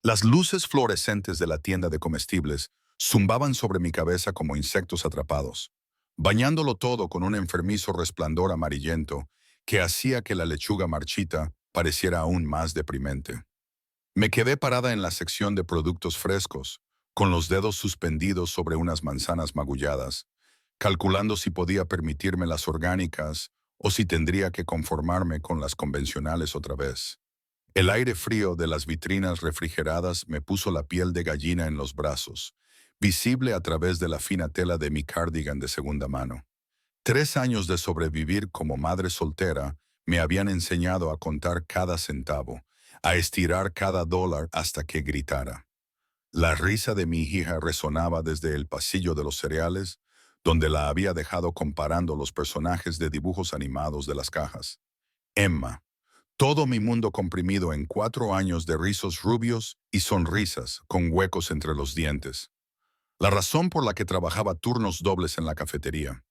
Las luces fluorescentes de la tienda de comestibles zumbaban sobre mi cabeza como insectos atrapados, bañándolo todo con un enfermizo resplandor amarillento que hacía que la lechuga marchita pareciera aún más deprimente. Me quedé parada en la sección de productos frescos, con los dedos suspendidos sobre unas manzanas magulladas, calculando si podía permitirme las orgánicas o si tendría que conformarme con las convencionales otra vez. El aire frío de las vitrinas refrigeradas me puso la piel de gallina en los brazos, visible a través de la fina tela de mi cardigan de segunda mano. 3 años de sobrevivir como madre soltera me habían enseñado a contar cada centavo, a estirar cada dólar hasta que gritara. La risa de mi hija resonaba desde el pasillo de los cereales, donde la había dejado comparando los personajes de dibujos animados de las cajas. Emma. Todo mi mundo comprimido en 4 años de rizos rubios y sonrisas con huecos entre los dientes. La razón por la que trabajaba turnos dobles en la cafetería.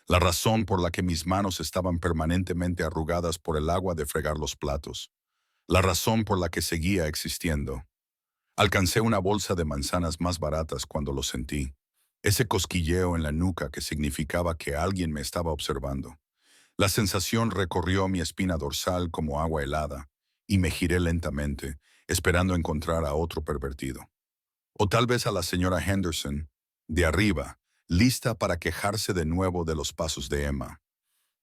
La razón por la que mis manos estaban permanentemente arrugadas por el agua de fregar los platos. La razón por la que seguía existiendo. Alcancé una bolsa de manzanas más baratas cuando lo sentí. Ese cosquilleo en la nuca que significaba que alguien me estaba observando. La sensación recorrió mi espina dorsal como agua helada, y me giré lentamente, esperando encontrar a otro pervertido. O tal vez a la señora Henderson, de arriba, lista para quejarse de nuevo de los pasos de Emma.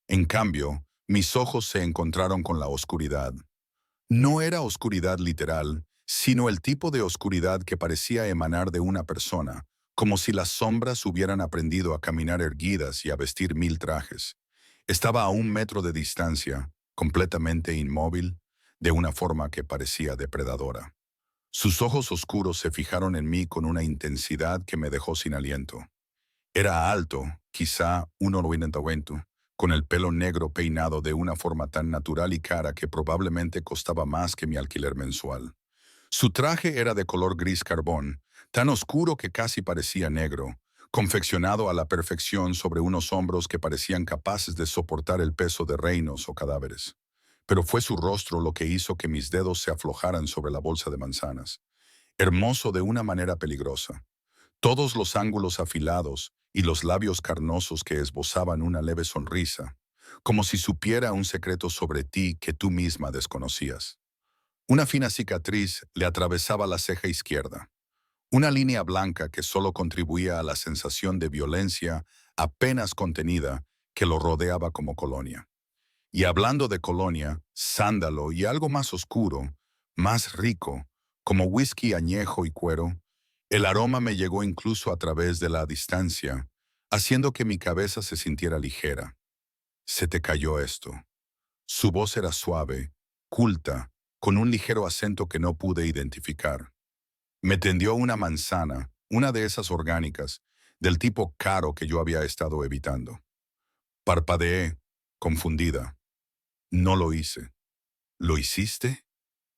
En cambio, mis ojos se encontraron con la oscuridad. No era oscuridad literal, sino el tipo de oscuridad que parecía emanar de una persona, como si las sombras hubieran aprendido a caminar erguidas y a vestir 1000 trajes. Estaba a 1 metro de distancia, completamente inmóvil, de una forma que parecía depredadora. Sus ojos oscuros se fijaron en mí con una intensidad que me dejó sin aliento. Era alto, quizá 1,90, con el pelo negro peinado de una forma tan natural y cara que probablemente costaba más que mi alquiler mensual. Su traje era de color gris carbón, tan oscuro que casi parecía negro, confeccionado a la perfección sobre unos hombros que parecían capaces de soportar el peso de reinos o cadáveres. Pero fue su rostro lo que hizo que mis dedos se aflojaran sobre la bolsa de manzanas. Hermoso de una manera peligrosa. Todos los ángulos afilados y los labios carnosos que esbozaban una leve sonrisa, como si supiera un secreto sobre ti que tú misma desconocías. Una fina cicatriz le atravesaba la ceja izquierda, una línea blanca que solo contribuía a la sensación de violencia apenas contenida que lo rodeaba como colonia. Y hablando de colonia, sándalo y algo más oscuro, más rico, como whisky añejo y cuero, el aroma me llegó incluso a través de la distancia, haciendo que mi cabeza se sintiera ligera. Se te cayó esto. Su voz era suave, culta, con un ligero acento que no pude identificar. Me tendió una manzana, una de esas orgánicas, del tipo caro que yo había estado evitando. Parpadeé, confundida. No lo hice. ¿Lo hiciste?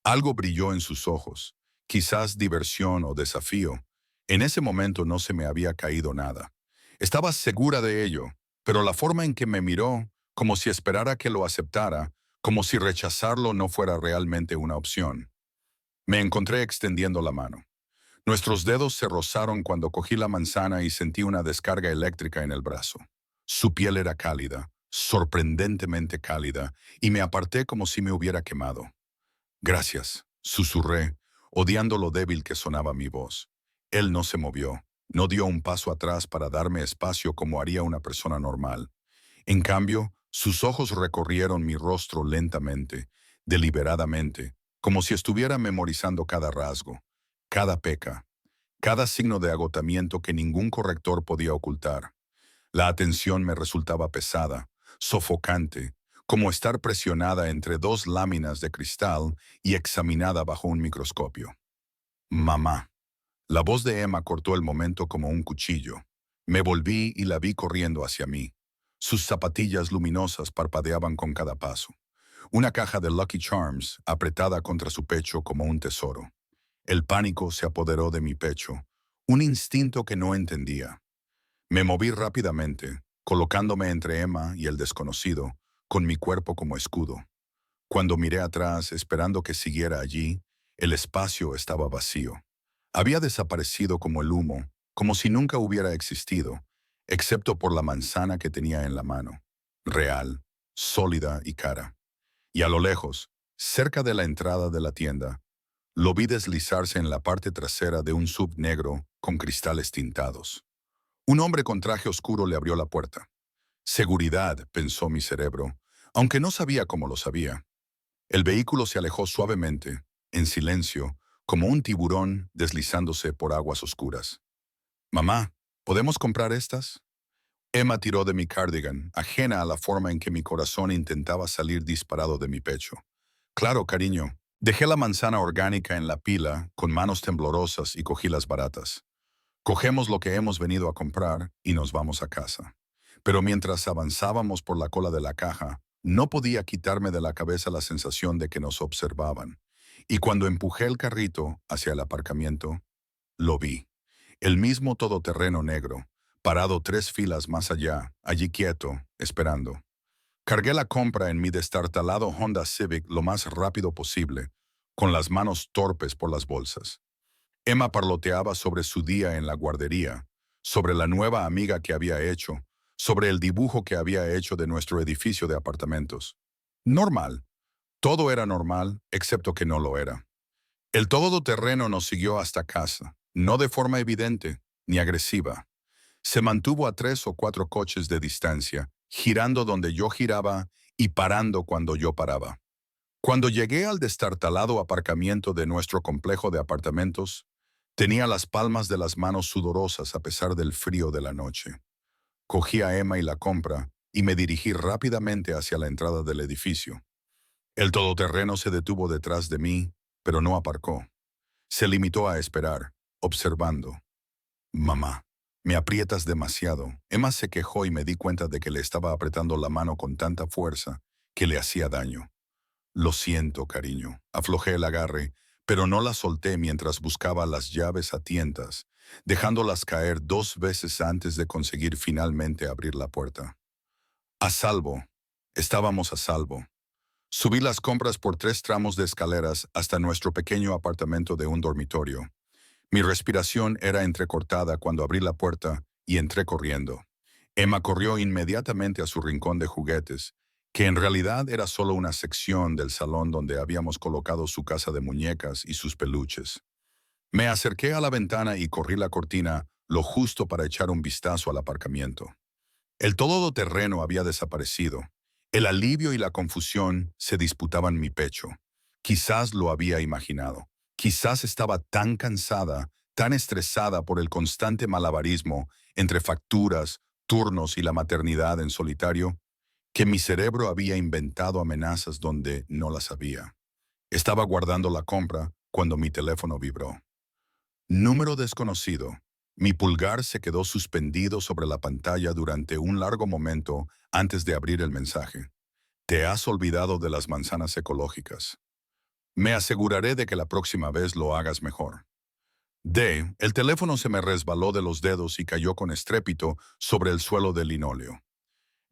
Algo brilló en sus ojos, quizás diversión o desafío. En ese momento no se me había caído nada. Estaba segura de ello, pero la forma en que me miró, como si esperara que lo aceptara, como si rechazarlo no fuera realmente una opción. Me encontré extendiendo la mano. Nuestros dedos se rozaron cuando cogí la manzana y sentí una descarga eléctrica en el brazo. Su piel era cálida, sorprendentemente cálida, y me aparté como si me hubiera quemado. Gracias, susurré, odiando lo débil que sonaba mi voz. Él no se movió, no dio un paso atrás para darme espacio como haría una persona normal. En cambio, sus ojos recorrieron mi rostro lentamente, deliberadamente, como si estuviera memorizando cada rasgo, cada peca, cada signo de agotamiento que ningún corrector podía ocultar. La atención me resultaba pesada, sofocante, como estar presionada entre dos láminas de cristal y examinada bajo un microscopio. Mamá. La voz de Emma cortó el momento como un cuchillo. Me volví y la vi corriendo hacia mí. Sus zapatillas luminosas parpadeaban con cada paso. Una caja de Lucky Charms apretada contra su pecho como un tesoro. El pánico se apoderó de mi pecho, un instinto que no entendía. Me moví rápidamente, colocándome entre Emma y el desconocido, con mi cuerpo como escudo. Cuando miré atrás, esperando que siguiera allí, El espacio estaba vacío. Había desaparecido como el humo, como si nunca hubiera existido, excepto por la manzana que tenía en la mano, real, sólida y cara. Y a lo lejos, cerca de la entrada de la tienda, lo vi deslizarse en la parte trasera de un SUV negro con cristales tintados. Un hombre con traje oscuro le abrió la puerta. Seguridad, pensó mi cerebro, aunque no sabía cómo lo sabía. El vehículo se alejó suavemente, en silencio, como un tiburón deslizándose por aguas oscuras. Mamá, ¿podemos comprar estas? Emma tiró de mi cardigan, ajena a la forma en que mi corazón intentaba salir disparado de mi pecho. Claro, cariño. Dejé la manzana orgánica en la pila, con manos temblorosas, y cogí las baratas. Cogemos lo que hemos venido a comprar y nos vamos a casa. Pero mientras avanzábamos por la cola de la caja, no podía quitarme de la cabeza la sensación de que nos observaban. Y cuando empujé el carrito hacia el aparcamiento, lo vi. El mismo todoterreno negro, parado 3 filas más allá, allí quieto, esperando. Cargué la compra en mi destartalado Honda Civic lo más rápido posible, con las manos torpes por las bolsas. Emma parloteaba sobre su día en la guardería, sobre la nueva amiga que había hecho, sobre el dibujo que había hecho de nuestro edificio de apartamentos. Normal. Todo era normal, excepto que no lo era. El todoterreno nos siguió hasta casa, no de forma evidente ni agresiva. Se mantuvo a 3 o 4 coches de distancia, girando donde yo giraba y parando cuando yo paraba. Cuando llegué al destartalado aparcamiento de nuestro complejo de apartamentos, tenía las palmas de las manos sudorosas a pesar del frío de la noche. Cogí a Emma y la compra y me dirigí rápidamente hacia la entrada del edificio. El todoterreno se detuvo detrás de mí, pero no aparcó. Se limitó a esperar, observando. Mamá, me aprietas demasiado. Emma se quejó y me di cuenta de que le estaba apretando la mano con tanta fuerza que le hacía daño. Lo siento, cariño. Aflojé el agarre, pero no la solté mientras buscaba las llaves a tientas, dejándolas caer 2 veces antes de conseguir finalmente abrir la puerta. A salvo. Estábamos a salvo. Subí las compras por 3 tramos de escaleras hasta nuestro pequeño apartamento de un dormitorio. Mi respiración era entrecortada cuando abrí la puerta y entré corriendo. Emma corrió inmediatamente a su rincón de juguetes, que en realidad era solo una sección del salón donde habíamos colocado su casa de muñecas y sus peluches. Me acerqué a la ventana y corrí la cortina lo justo para echar un vistazo al aparcamiento. El todoterreno había desaparecido. El alivio y la confusión se disputaban mi pecho. Quizás lo había imaginado. Quizás estaba tan cansada, tan estresada por el constante malabarismo entre facturas, turnos y la maternidad en solitario, que mi cerebro había inventado amenazas donde no las había. Estaba guardando la compra cuando mi teléfono vibró. Número desconocido. Mi pulgar se quedó suspendido sobre la pantalla durante un largo momento antes de abrir el mensaje. Te has olvidado de las manzanas ecológicas. Me aseguraré de que la próxima vez lo hagas mejor. El teléfono se me resbaló de los dedos y cayó con estrépito sobre el suelo de linóleo.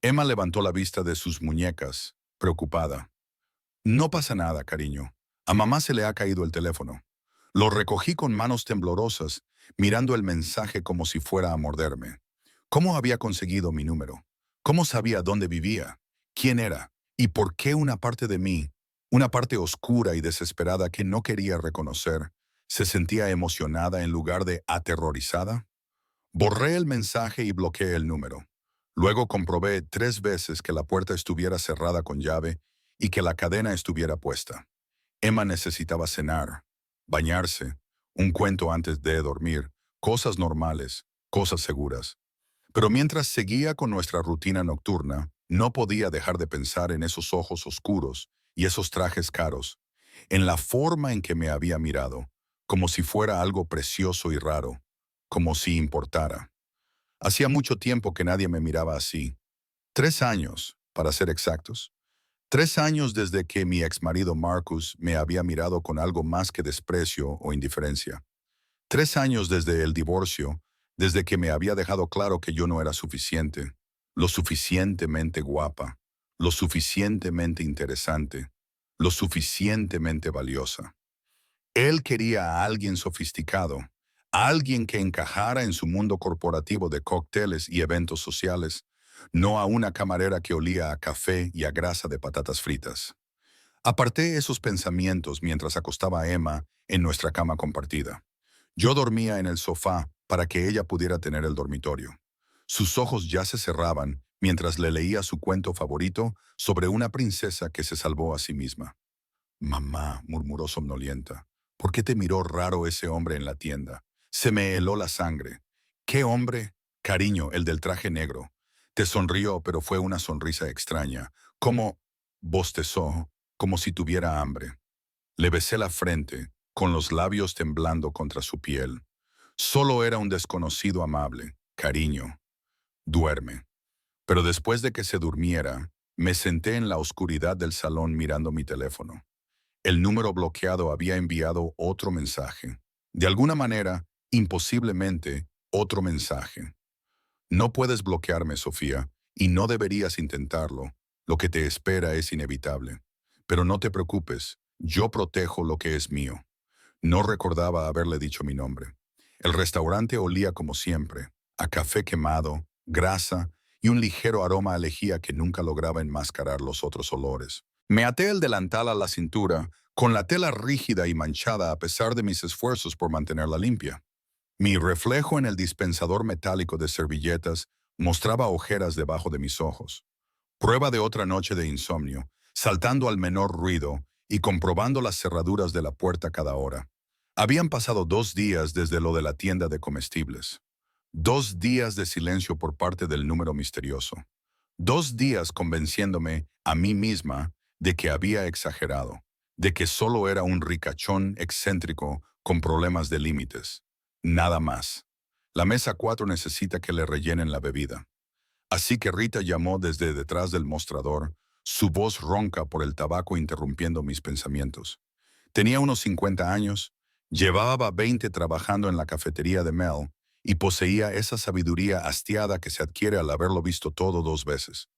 Emma levantó la vista de sus muñecas, preocupada. No pasa nada, cariño. A mamá se le ha caído el teléfono. Lo recogí con manos temblorosas, mirando el mensaje como si fuera a morderme. ¿Cómo había conseguido mi número? ¿Cómo sabía dónde vivía? ¿Quién era? ¿Y por qué una parte de mí, una parte oscura y desesperada que no quería reconocer, se sentía emocionada en lugar de aterrorizada? Borré el mensaje y bloqueé el número. Luego comprobé 3 veces que la puerta estuviera cerrada con llave y que la cadena estuviera puesta. Emma necesitaba cenar, bañarse, un cuento antes de dormir, cosas normales, cosas seguras. Pero mientras seguía con nuestra rutina nocturna, no podía dejar de pensar en esos ojos oscuros y esos trajes caros, en la forma en que me había mirado, como si fuera algo precioso y raro, como si importara. Hacía mucho tiempo que nadie me miraba así. 3 años, para ser exactos. 3 años desde que mi exmarido Marcus me había mirado con algo más que desprecio o indiferencia. 3 años desde el divorcio, desde que me había dejado claro que yo no era suficiente, lo suficientemente guapa, lo suficientemente interesante, lo suficientemente valiosa. Él quería a alguien sofisticado, a alguien que encajara en su mundo corporativo de cócteles y eventos sociales, no a una camarera que olía a café y a grasa de patatas fritas. Aparté esos pensamientos mientras acostaba a Emma en nuestra cama compartida. Yo dormía en el sofá para que ella pudiera tener el dormitorio. Sus ojos ya se cerraban mientras le leía su cuento favorito sobre una princesa que se salvó a sí misma. Mamá, murmuró somnolienta, ¿por qué te miró raro ese hombre en la tienda? Se me heló la sangre. ¿Qué hombre? Cariño, el del traje negro. Te sonrió, pero fue una sonrisa extraña. Como bostezó, como si tuviera hambre. Le besé la frente, con los labios temblando contra su piel. Solo era un desconocido amable. Cariño. Duerme. Pero después de que se durmiera, me senté en la oscuridad del salón mirando mi teléfono. El número bloqueado había enviado otro mensaje. De alguna manera, imposiblemente, otro mensaje. No puedes bloquearme, Sofía, y no deberías intentarlo. Lo que te espera es inevitable. Pero no te preocupes, yo protejo lo que es mío. No recordaba haberle dicho mi nombre. El restaurante olía como siempre, a café quemado, grasa y un ligero aroma a lejía que nunca lograba enmascarar los otros olores. Me até el delantal a la cintura, con la tela rígida y manchada a pesar de mis esfuerzos por mantenerla limpia. Mi reflejo en el dispensador metálico de servilletas mostraba ojeras debajo de mis ojos. Prueba de otra noche de insomnio, saltando al menor ruido y comprobando las cerraduras de la puerta cada hora. Habían pasado 2 días desde lo de la tienda de comestibles. 2 días de silencio por parte del número misterioso. 2 días convenciéndome a mí misma de que había exagerado, de que solo era un ricachón excéntrico con problemas de límites. Nada más. La mesa 4 necesita que le rellenen la bebida. Así que Rita llamó desde detrás del mostrador, su voz ronca por el tabaco interrumpiendo mis pensamientos. Tenía unos 50 años, llevaba 20 trabajando en la cafetería de Mel y poseía esa sabiduría hastiada que se adquiere al haberlo visto todo 2 veces.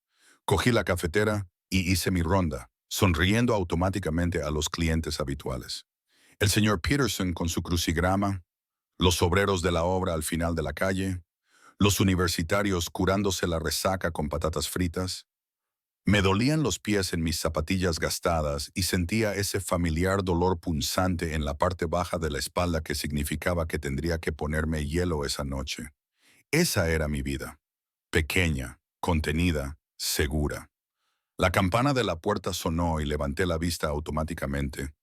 Cogí la cafetera y hice mi ronda, sonriendo automáticamente a los clientes habituales. El señor Peterson con su crucigrama, los obreros de la obra al final de la calle, los universitarios curándose la resaca con patatas fritas. Me dolían los pies en mis zapatillas gastadas y sentía ese familiar dolor punzante en la parte baja de la espalda que significaba que tendría que ponerme hielo esa noche. Esa era mi vida. Pequeña, contenida, segura. La campana de la puerta sonó y levanté la vista automáticamente,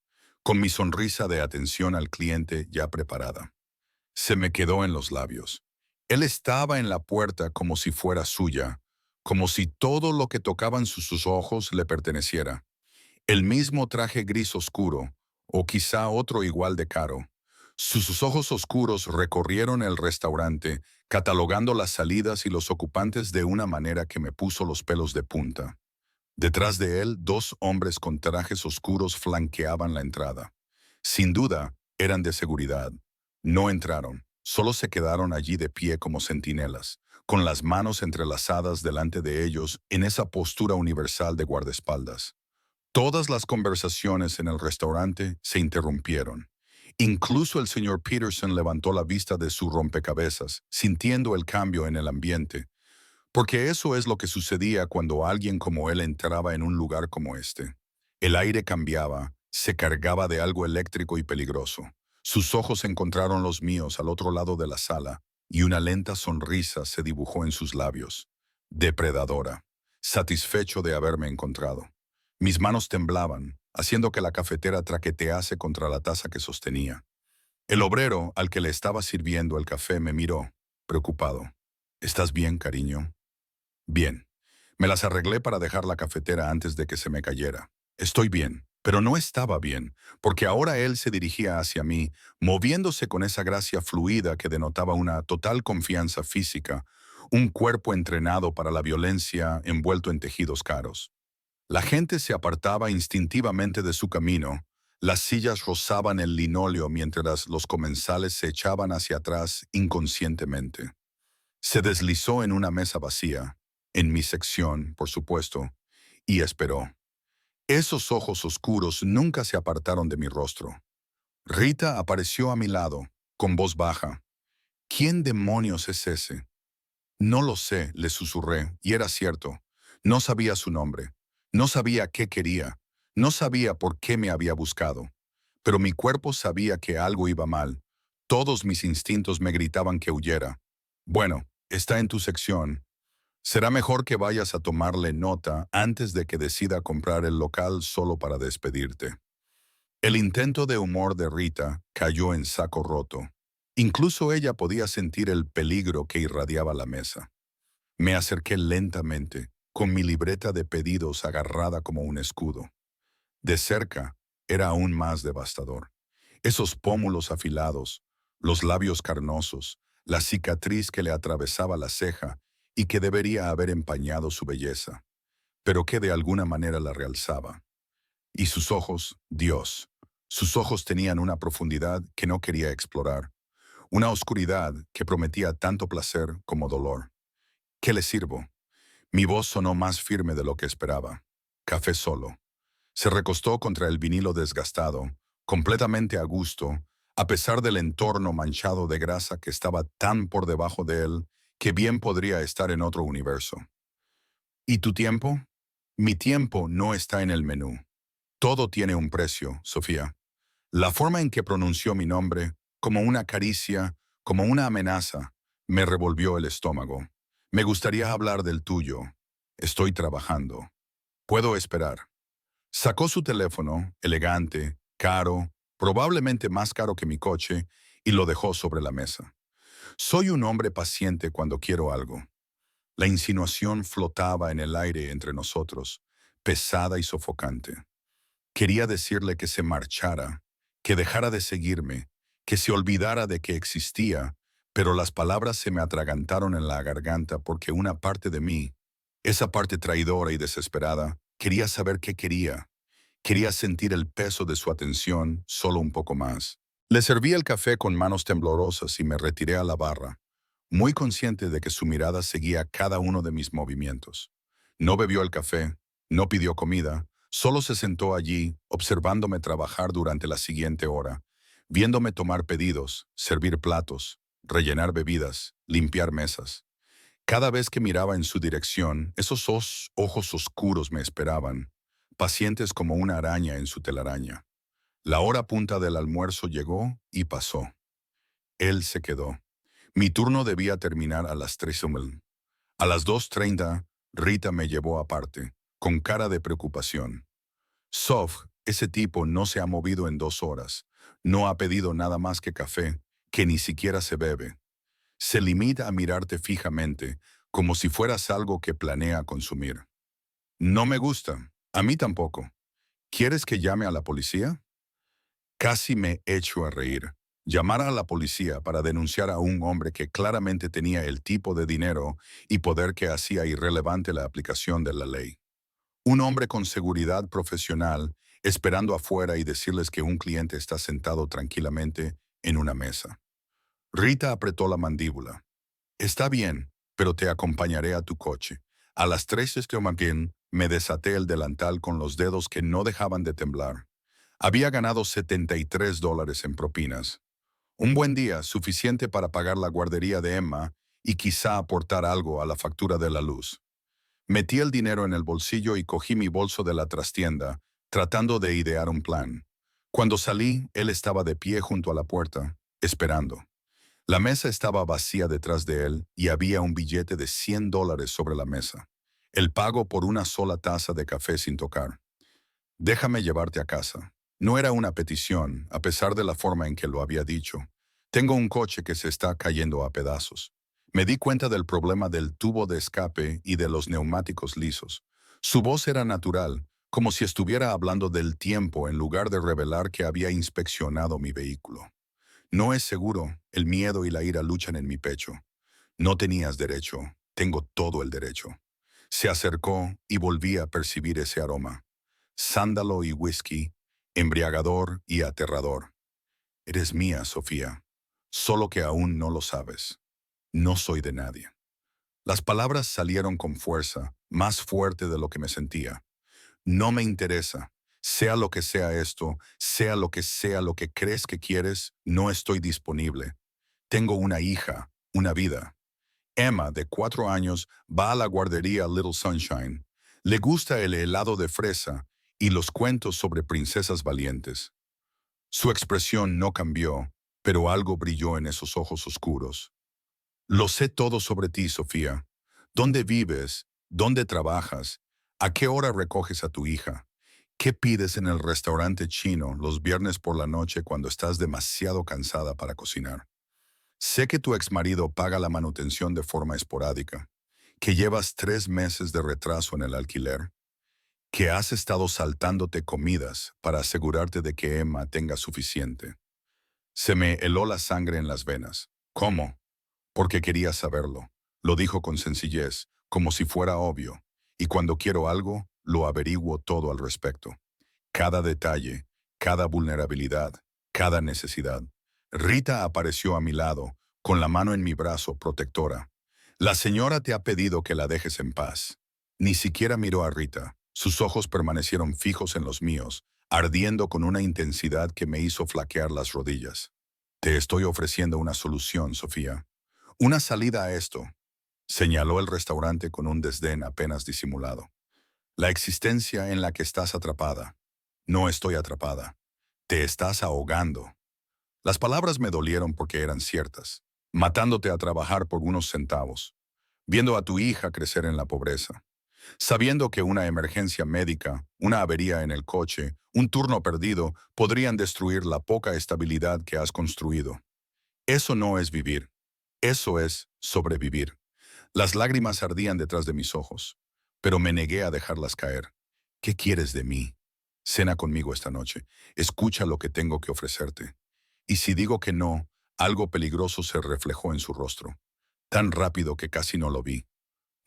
con mi sonrisa de atención al cliente ya preparada. Se me quedó en los labios. Él estaba en la puerta como si fuera suya, como si todo lo que tocaban sus ojos le perteneciera. El mismo traje gris oscuro, o quizá otro igual de caro. Sus ojos oscuros recorrieron el restaurante, catalogando las salidas y los ocupantes de una manera que me puso los pelos de punta. Detrás de él, 2 hombres con trajes oscuros flanqueaban la entrada. Sin duda, eran de seguridad. No entraron, solo se quedaron allí de pie como centinelas, con las manos entrelazadas delante de ellos en esa postura universal de guardaespaldas. Todas las conversaciones en el restaurante se interrumpieron. Incluso el señor Peterson levantó la vista de su rompecabezas, sintiendo el cambio en el ambiente, porque eso es lo que sucedía cuando alguien como él entraba en un lugar como este. El aire cambiaba, se cargaba de algo eléctrico y peligroso. Sus ojos encontraron los míos al otro lado de la sala, y una lenta sonrisa se dibujó en sus labios. Depredadora, satisfecho de haberme encontrado. Mis manos temblaban, haciendo que la cafetera traquetease contra la taza que sostenía. El obrero al que le estaba sirviendo el café me miró, preocupado. ¿Estás bien, cariño? Bien. Me las arreglé para dejar la cafetera antes de que se me cayera. Estoy bien, pero no estaba bien, porque ahora él se dirigía hacia mí, moviéndose con esa gracia fluida que denotaba una total confianza física, un cuerpo entrenado para la violencia envuelto en tejidos caros. La gente se apartaba instintivamente de su camino, las sillas rozaban el linóleo mientras los comensales se echaban hacia atrás inconscientemente. Se deslizó en una mesa vacía, en mi sección, por supuesto, y esperó. Esos ojos oscuros nunca se apartaron de mi rostro. Rita apareció a mi lado, con voz baja. ¿Quién demonios es ese? No lo sé, le susurré, y era cierto. No sabía su nombre. No sabía qué quería. No sabía por qué me había buscado. Pero mi cuerpo sabía que algo iba mal. Todos mis instintos me gritaban que huyera. Bueno, está en tu sección. Será mejor que vayas a tomarle nota antes de que decida comprar el local solo para despedirte. El intento de humor de Rita cayó en saco roto. Incluso ella podía sentir el peligro que irradiaba la mesa. Me acerqué lentamente, con mi libreta de pedidos agarrada como un escudo. De cerca, era aún más devastador. Esos pómulos afilados, los labios carnosos, la cicatriz que le atravesaba la ceja y que debería haber empañado su belleza, pero que de alguna manera la realzaba. Y sus ojos, Dios, sus ojos tenían una profundidad que no quería explorar, una oscuridad que prometía tanto placer como dolor. ¿Qué le sirvo? Mi voz sonó más firme de lo que esperaba. Café solo. Se recostó contra el vinilo desgastado, completamente a gusto, a pesar del entorno manchado de grasa que estaba tan por debajo de él que bien podría estar en otro universo. ¿Y tu tiempo? Mi tiempo no está en el menú. Todo tiene un precio, Sofía. La forma en que pronunció mi nombre, como una caricia, como una amenaza, me revolvió el estómago. Me gustaría hablar del tuyo. Estoy trabajando. Puedo esperar. Sacó su teléfono, elegante, caro, probablemente más caro que mi coche, y lo dejó sobre la mesa. Soy un hombre paciente cuando quiero algo. La insinuación flotaba en el aire entre nosotros, pesada y sofocante. Quería decirle que se marchara, que dejara de seguirme, que se olvidara de que existía, pero las palabras se me atragantaron en la garganta porque una parte de mí, esa parte traidora y desesperada, quería saber qué quería. Quería sentir el peso de su atención solo un poco más. Le serví el café con manos temblorosas y me retiré a la barra, muy consciente de que su mirada seguía cada uno de mis movimientos. No bebió el café, no pidió comida, solo se sentó allí, observándome trabajar durante la siguiente hora, viéndome tomar pedidos, servir platos, rellenar bebidas, limpiar mesas. Cada vez que miraba en su dirección, esos ojos oscuros me esperaban, pacientes como una araña en su telaraña. La hora punta del almuerzo llegó y pasó. Él se quedó. Mi turno debía terminar a las 3:00. A las 2:30, Rita me llevó aparte, con cara de preocupación. Sof, ese tipo no se ha movido en 2 horas. No ha pedido nada más que café, que ni siquiera se bebe. Se limita a mirarte fijamente, como si fueras algo que planea consumir. No me gusta. A mí tampoco. ¿Quieres que llame a la policía? Casi me echo a reír. Llamar a la policía para denunciar a un hombre que claramente tenía el tipo de dinero y poder que hacía irrelevante la aplicación de la ley. Un hombre con seguridad profesional esperando afuera y decirles que un cliente está sentado tranquilamente en una mesa. Rita apretó la mandíbula. Está bien, pero te acompañaré a tu coche. A las 3 me desaté el delantal con los dedos que no dejaban de temblar. Había ganado $73 en propinas. Un buen día, suficiente para pagar la guardería de Emma y quizá aportar algo a la factura de la luz. Metí el dinero en el bolsillo y cogí mi bolso de la trastienda, tratando de idear un plan. Cuando salí, él estaba de pie junto a la puerta, esperando. La mesa estaba vacía detrás de él y había un billete de $100 sobre la mesa. El pago por una sola taza de café sin tocar. Déjame llevarte a casa. No era una petición, a pesar de la forma en que lo había dicho. Tengo un coche que se está cayendo a pedazos. Me di cuenta del problema del tubo de escape y de los neumáticos lisos. Su voz era natural, como si estuviera hablando del tiempo en lugar de revelar que había inspeccionado mi vehículo. No es seguro, el miedo y la ira luchan en mi pecho. No tenías derecho, tengo todo el derecho. Se acercó y volví a percibir ese aroma. Sándalo y whisky, embriagador y aterrador. Eres mía, Sofía, solo que aún no lo sabes. No soy de nadie. Las palabras salieron con fuerza, más fuerte de lo que me sentía. No me interesa. Sea lo que sea esto, sea lo que crees que quieres, no estoy disponible. Tengo una hija, una vida. Emma, de 4 años, va a la guardería Little Sunshine. Le gusta el helado de fresa y los cuentos sobre princesas valientes. Su expresión no cambió, pero algo brilló en esos ojos oscuros. Lo sé todo sobre ti, Sofía. ¿Dónde vives? ¿Dónde trabajas? ¿A qué hora recoges a tu hija? ¿Qué pides en el restaurante chino los viernes por la noche cuando estás demasiado cansada para cocinar? Sé que tu exmarido paga la manutención de forma esporádica, que llevas 3 meses de retraso en el alquiler, que has estado saltándote comidas para asegurarte de que Emma tenga suficiente. Se me heló la sangre en las venas. ¿Cómo? Porque quería saberlo. Lo dijo con sencillez, como si fuera obvio, y cuando quiero algo, lo averiguo todo al respecto. Cada detalle, cada vulnerabilidad, cada necesidad. Rita apareció a mi lado, con la mano en mi brazo protectora. La señora te ha pedido que la dejes en paz. Ni siquiera miró a Rita. Sus ojos permanecieron fijos en los míos, ardiendo con una intensidad que me hizo flaquear las rodillas. Te estoy ofreciendo una solución, Sofía. Una salida a esto, señaló el restaurante con un desdén apenas disimulado. La existencia en la que estás atrapada. No estoy atrapada. Te estás ahogando. Las palabras me dolieron porque eran ciertas. Matándote a trabajar por unos centavos. Viendo a tu hija crecer en la pobreza. Sabiendo que una emergencia médica, una avería en el coche, un turno perdido, podrían destruir la poca estabilidad que has construido. Eso no es vivir. Eso es sobrevivir. Las lágrimas ardían detrás de mis ojos, pero me negué a dejarlas caer. ¿Qué quieres de mí? Cena conmigo esta noche. Escucha lo que tengo que ofrecerte. Y si digo que no, algo peligroso se reflejó en su rostro, tan rápido que casi no lo vi.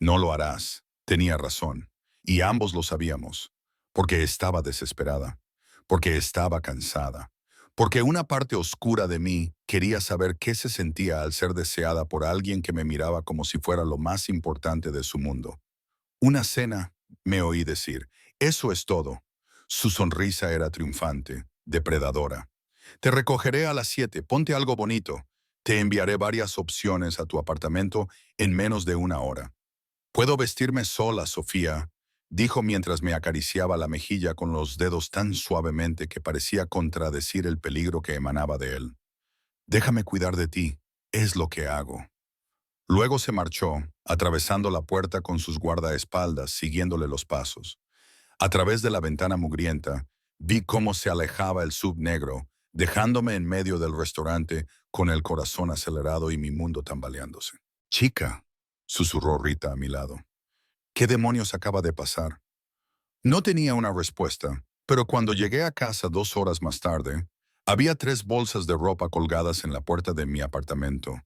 No lo harás. Tenía razón. Y ambos lo sabíamos. Porque estaba desesperada. Porque estaba cansada. Porque una parte oscura de mí quería saber qué se sentía al ser deseada por alguien que me miraba como si fuera lo más importante de su mundo. Una cena, me oí decir. Eso es todo. Su sonrisa era triunfante, depredadora. Te recogeré a las 7, ponte algo bonito. Te enviaré varias opciones a tu apartamento en menos de una hora. Puedo vestirme sola, Sofía, dijo mientras me acariciaba la mejilla con los dedos tan suavemente que parecía contradecir el peligro que emanaba de él. Déjame cuidar de ti, es lo que hago. Luego se marchó, atravesando la puerta con sus guardaespaldas, siguiéndole los pasos. A través de la ventana mugrienta, vi cómo se alejaba el sub negro, dejándome en medio del restaurante con el corazón acelerado y mi mundo tambaleándose. Chica, susurró Rita a mi lado. ¿Qué demonios acaba de pasar? No tenía una respuesta, pero cuando llegué a casa 2 horas más tarde, había 3 bolsas de ropa colgadas en la puerta de mi apartamento,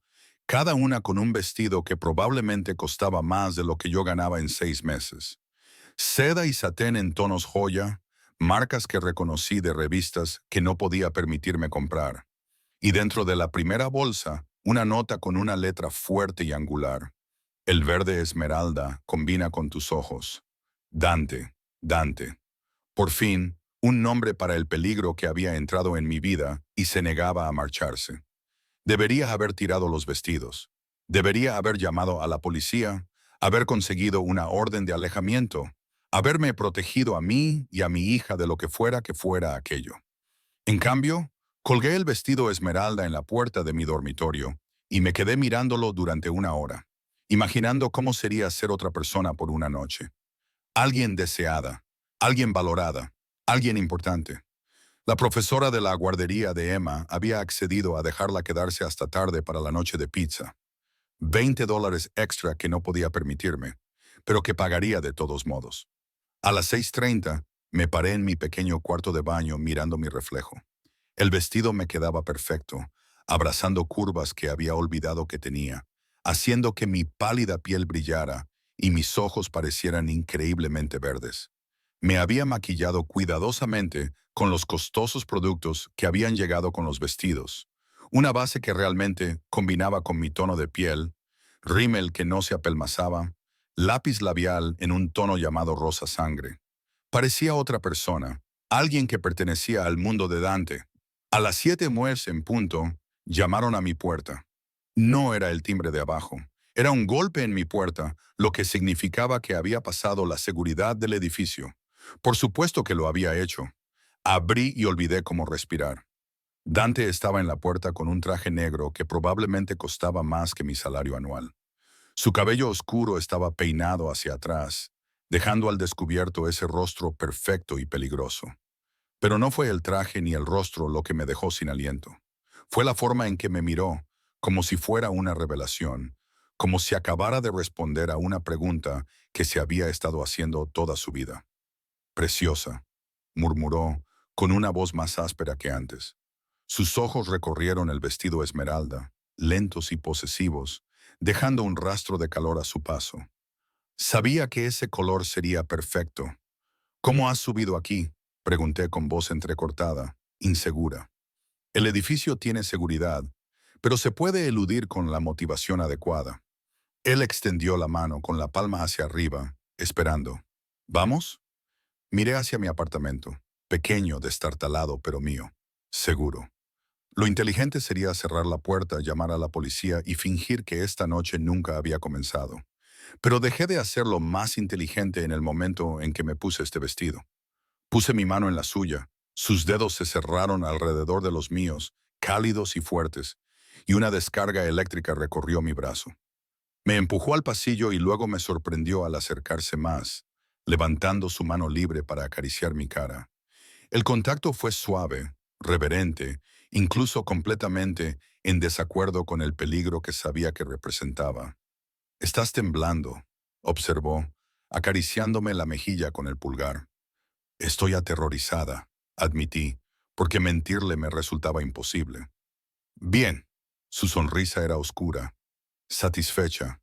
cada una con un vestido que probablemente costaba más de lo que yo ganaba en 6 meses. Seda y satén en tonos joya, marcas que reconocí de revistas que no podía permitirme comprar. Y dentro de la primera bolsa, una nota con una letra fuerte y angular. El verde esmeralda combina con tus ojos. Dante, Dante. Por fin, un nombre para el peligro que había entrado en mi vida y se negaba a marcharse. Debería haber tirado los vestidos. Debería haber llamado a la policía, haber conseguido una orden de alejamiento, haberme protegido a mí y a mi hija de lo que fuera aquello. En cambio, colgué el vestido esmeralda en la puerta de mi dormitorio y me quedé mirándolo durante una hora, imaginando cómo sería ser otra persona por una noche. Alguien deseada, alguien valorada, alguien importante. La profesora de la guardería de Emma había accedido a dejarla quedarse hasta tarde para la noche de pizza. $20 extra que no podía permitirme, pero que pagaría de todos modos. A las 6:30 me paré en mi pequeño cuarto de baño mirando mi reflejo. El vestido me quedaba perfecto, abrazando curvas que había olvidado que tenía, haciendo que mi pálida piel brillara y mis ojos parecieran increíblemente verdes. Me había maquillado cuidadosamente con los costosos productos que habían llegado con los vestidos, una base que realmente combinaba con mi tono de piel, rímel que no se apelmazaba, lápiz labial en un tono llamado rosa sangre. Parecía otra persona, Alguien que pertenecía al mundo de Dante. A las 7:00 en punto, llamaron a mi puerta. No era el timbre de abajo. Era un golpe en mi puerta, lo que significaba que había pasado la seguridad del edificio. Por supuesto que lo había hecho. Abrí y olvidé cómo respirar. Dante estaba en la puerta con un traje negro que probablemente costaba más que mi salario anual. Su cabello oscuro estaba peinado hacia atrás, dejando al descubierto ese rostro perfecto y peligroso. Pero no fue el traje ni el rostro lo que me dejó sin aliento. Fue la forma en que me miró, como si fuera una revelación, como si acabara de responder a una pregunta que se había estado haciendo toda su vida. Preciosa, murmuró, con una voz más áspera que antes. Sus ojos recorrieron el vestido esmeralda, lentos y posesivos, dejando un rastro de calor a su paso. Sabía que ese color sería perfecto. ¿Cómo has subido aquí?, pregunté con voz entrecortada, insegura. El edificio tiene seguridad, pero se puede eludir con la motivación adecuada. Él extendió la mano con la palma hacia arriba, esperando. ¿Vamos? Miré hacia mi apartamento, pequeño, destartalado, pero mío. Seguro. Lo inteligente sería cerrar la puerta, llamar a la policía y fingir que esta noche nunca había comenzado. Pero dejé de hacerlo más inteligente en el momento en que me puse este vestido. Puse mi mano en la suya. Sus dedos se cerraron alrededor de los míos, cálidos y fuertes, y una descarga eléctrica recorrió mi brazo. Me empujó al pasillo y luego me sorprendió al acercarse más, levantando su mano libre para acariciar mi cara. El contacto fue suave, reverente, incluso completamente en desacuerdo con el peligro que sabía que representaba. «Estás temblando», observó, acariciándome la mejilla con el pulgar. «Estoy aterrorizada», admití, porque mentirle me resultaba imposible. «Bien». Su sonrisa era oscura, satisfecha.